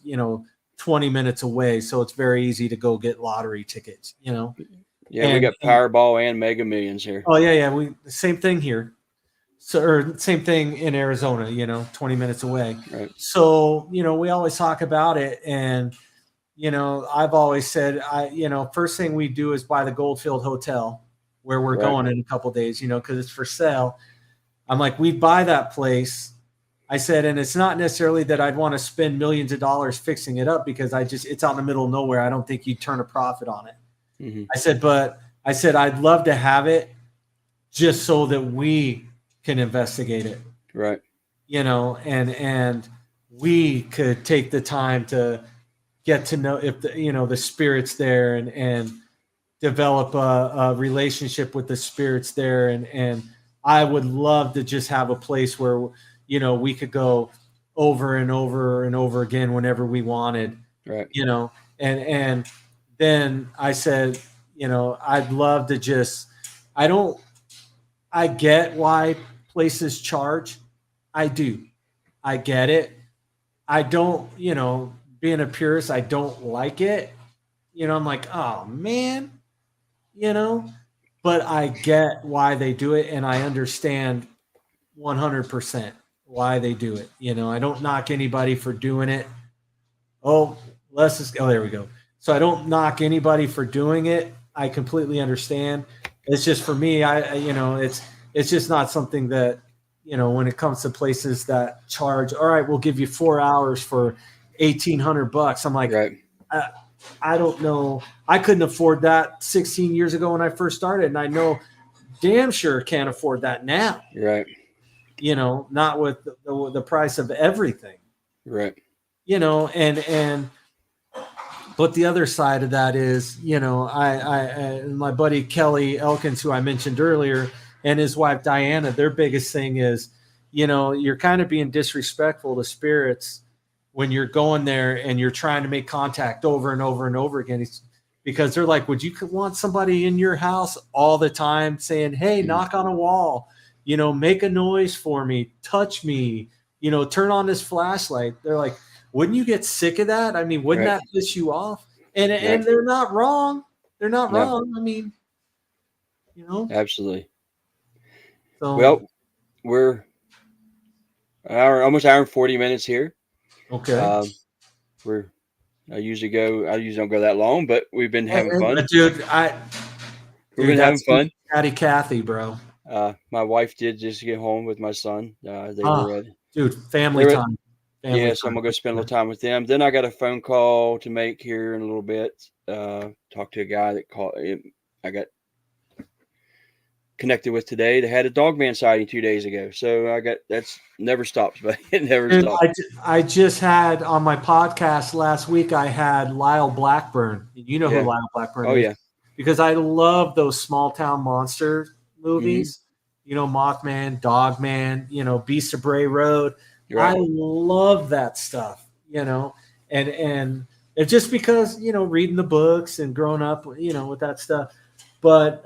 20 minutes away. So it's very easy to go get lottery tickets, Yeah, we got Powerball and Mega Millions here. Oh yeah. Same thing here. So, or same thing in Arizona, 20 minutes away. Right. So, we always talk about it. And, I've always said, first thing we do is buy the Goldfield Hotel where we're going in a couple of days, because it's for sale. I'm like, we'd buy that place. I said, and it's not necessarily that I'd want to spend millions of dollars fixing it up because it's out in the middle of nowhere. I don't think you'd turn a profit on it. Mm-hmm. I said, I'd love to have it just so that we can investigate it. Right. And we could take the time to get to know if the spirit's there and develop a relationship with the spirits there. And I would love to just have a place where, we could go over and over and over again whenever we wanted, Right. And then I said, I'd love to just, I get why places charge. I do. I get it. I don't, being a purist, I don't like it. I'm like, oh man, but I get why they do it, and I understand 100% why they do it. I don't knock anybody for doing it. Oh, there we go. So I don't knock anybody for doing it. I completely understand. It's just for me, it's just not something that, when it comes to places that charge, all right, we'll give you 4 hours for $1,800. I'm like, right. I don't know. I couldn't afford that 16 years ago when I first started. And I know damn sure can't afford that now. Right. Not with the price of everything. Right. But the other side of that is, I my buddy Kelly Elkins, who I mentioned earlier, and his wife Diana, their biggest thing is, you're kind of being disrespectful to spirits when you're going there and you're trying to make contact over and over and over again. Because they're like, would you want somebody in your house all the time saying, hey, knock on a wall, make a noise for me, touch me, turn on this flashlight? They're like, wouldn't you get sick of that? I mean, wouldn't that piss you off? And they're not wrong. They're not wrong. I mean, Absolutely. So, well, we're almost an hour and 40 minutes here. Okay. I usually don't go that long, but we've been having fun. Dude, we've been having fun. Patty Kathy, bro. My wife did just get home with my son. Family time. So I'm gonna go spend a little time with them. Then I got a phone call to make here in a little bit. Talk to a guy that called. I got connected with today that had a dogman sighting 2 days ago. So that's never stops, but it never stops. I just had on my podcast last week, I had Lyle Blackburn. You know who Lyle Blackburn is? Oh, yeah. Because I love those small town monster movies, Mothman, Dogman, Beast of Bray Road. Right. I love that stuff, and it's just because, reading the books and growing up, with that stuff. But,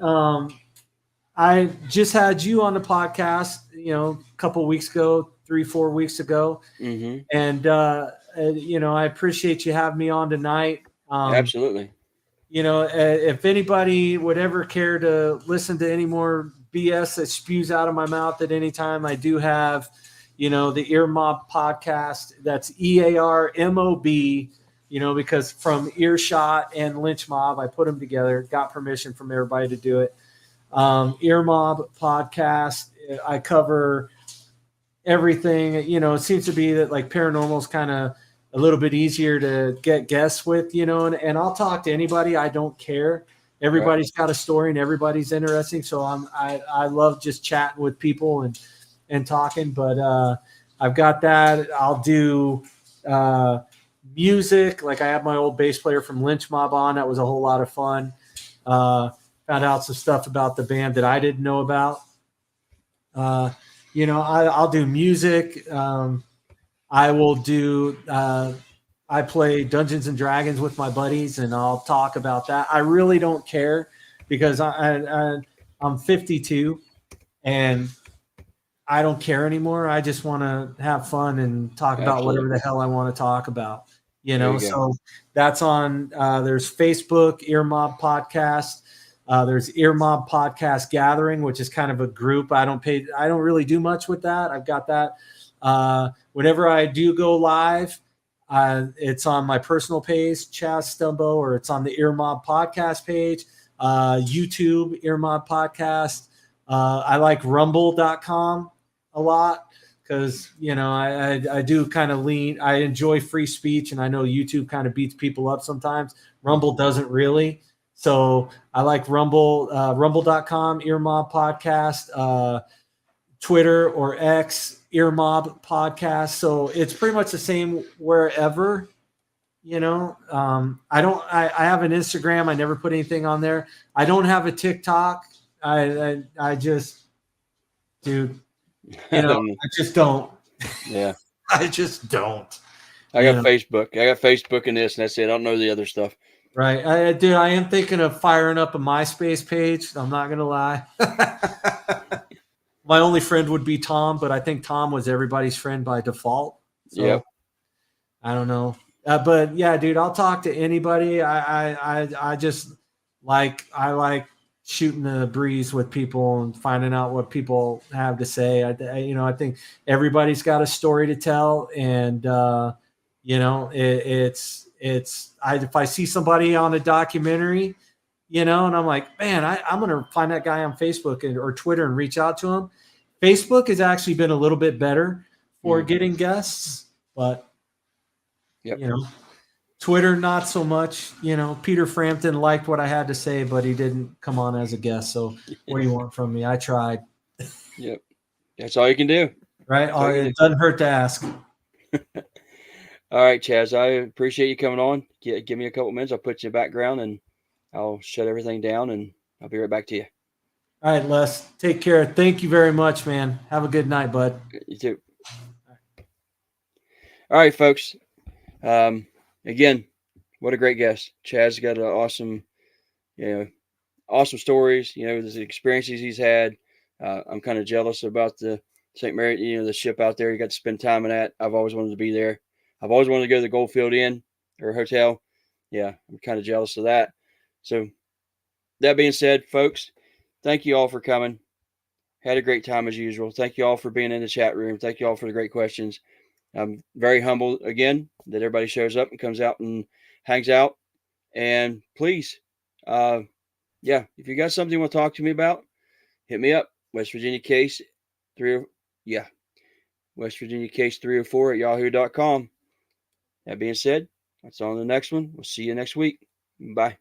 I just had you on the podcast, a couple weeks ago, 3-4 weeks ago. Mm-hmm. And, I appreciate you having me on tonight. Absolutely. If anybody would ever care to listen to any more BS that spews out of my mouth at any time, I do have, the Ear Mob podcast. That's EARMOB, because from Earshot and Lynch Mob, I put them together, got permission from everybody to do it. Ear Mob podcast. I cover everything. It seems to be that like paranormal is kind of a little bit easier to get guests with, and I'll talk to anybody. I don't care. Everybody's got a story and everybody's interesting. So I love just chatting with people and talking, but I've got that. I'll do music. Like I have my old bass player from Lynch Mob on. That was a whole lot of fun. Found out some stuff about the band that I didn't know about. I'll do music. I will do, I play Dungeons and Dragons with my buddies and I'll talk about that. I really don't care because I'm 52 and I don't care anymore. I just want to have fun and talk about whatever the hell I want to talk about, so that's on, there's Facebook, Ear Mob Podcast. There's Ear Mob Podcast Gathering, which is kind of a group. I don't really do much with that. I've got that. Whenever I do go live, it's on my personal page, Chas Stumbo, or it's on the Ear Mob Podcast page, YouTube, Ear Mob Podcast. I like rumble.com a lot because, I do kind of I enjoy free speech, and I know YouTube kind of beats people up sometimes. Rumble doesn't really. So I like Rumble, rumble.com, Ear Mob Podcast, Twitter or X, Ear Mob Podcast. So it's pretty much the same wherever. I have an Instagram. I never put anything on there. I don't have a TikTok. I just, dude, I don't know. I just don't. Yeah. I just don't. I You got know, Facebook. I got Facebook and this, and that's it. I don't know the other stuff. right. I am thinking of firing up a MySpace page. I'm not going to lie. My only friend would be Tom, but I think Tom was everybody's friend by default. So Yep. I don't know. But yeah, dude, I'll talk to anybody. I just I like shooting the breeze with people and finding out what people have to say. I think everybody's got a story to tell, and if I see somebody on a documentary, and I'm like, man, I'm gonna find that guy on Facebook or Twitter and reach out to him. Facebook has actually been a little bit better for getting guests, but Yep. Twitter, not so much. Peter Frampton liked what I had to say, but he didn't come on as a guest. So what do you want from me? I tried. Yep. That's all you can do. Right? all you It doesn't hurt to ask. All right, Chaz. I appreciate you coming on. Give me a couple minutes. I'll put you in the background and I'll shut everything down and I'll be right back to you. All right, Les. Take care. Thank you very much, man. Have a good night, bud. You too. All right, folks. Again, what a great guest. Chaz got an awesome stories. The experiences he's had. I'm kind of jealous about the St. Mary, the ship out there. You got to spend time in that. I've always wanted to be there. I've always wanted to go to the Goldfield Inn or hotel. Yeah, I'm kind of jealous of that. So that being said, folks, thank you all for coming. Had a great time as usual. Thank you all for being in the chat room. Thank you all for the great questions. I'm very humble again that everybody shows up and comes out and hangs out. And please, if you got something you want to talk to me about, hit me up. West Virginia Case 304 at yahoo.com. That being said, that's on the next one. We'll see you next week. Bye.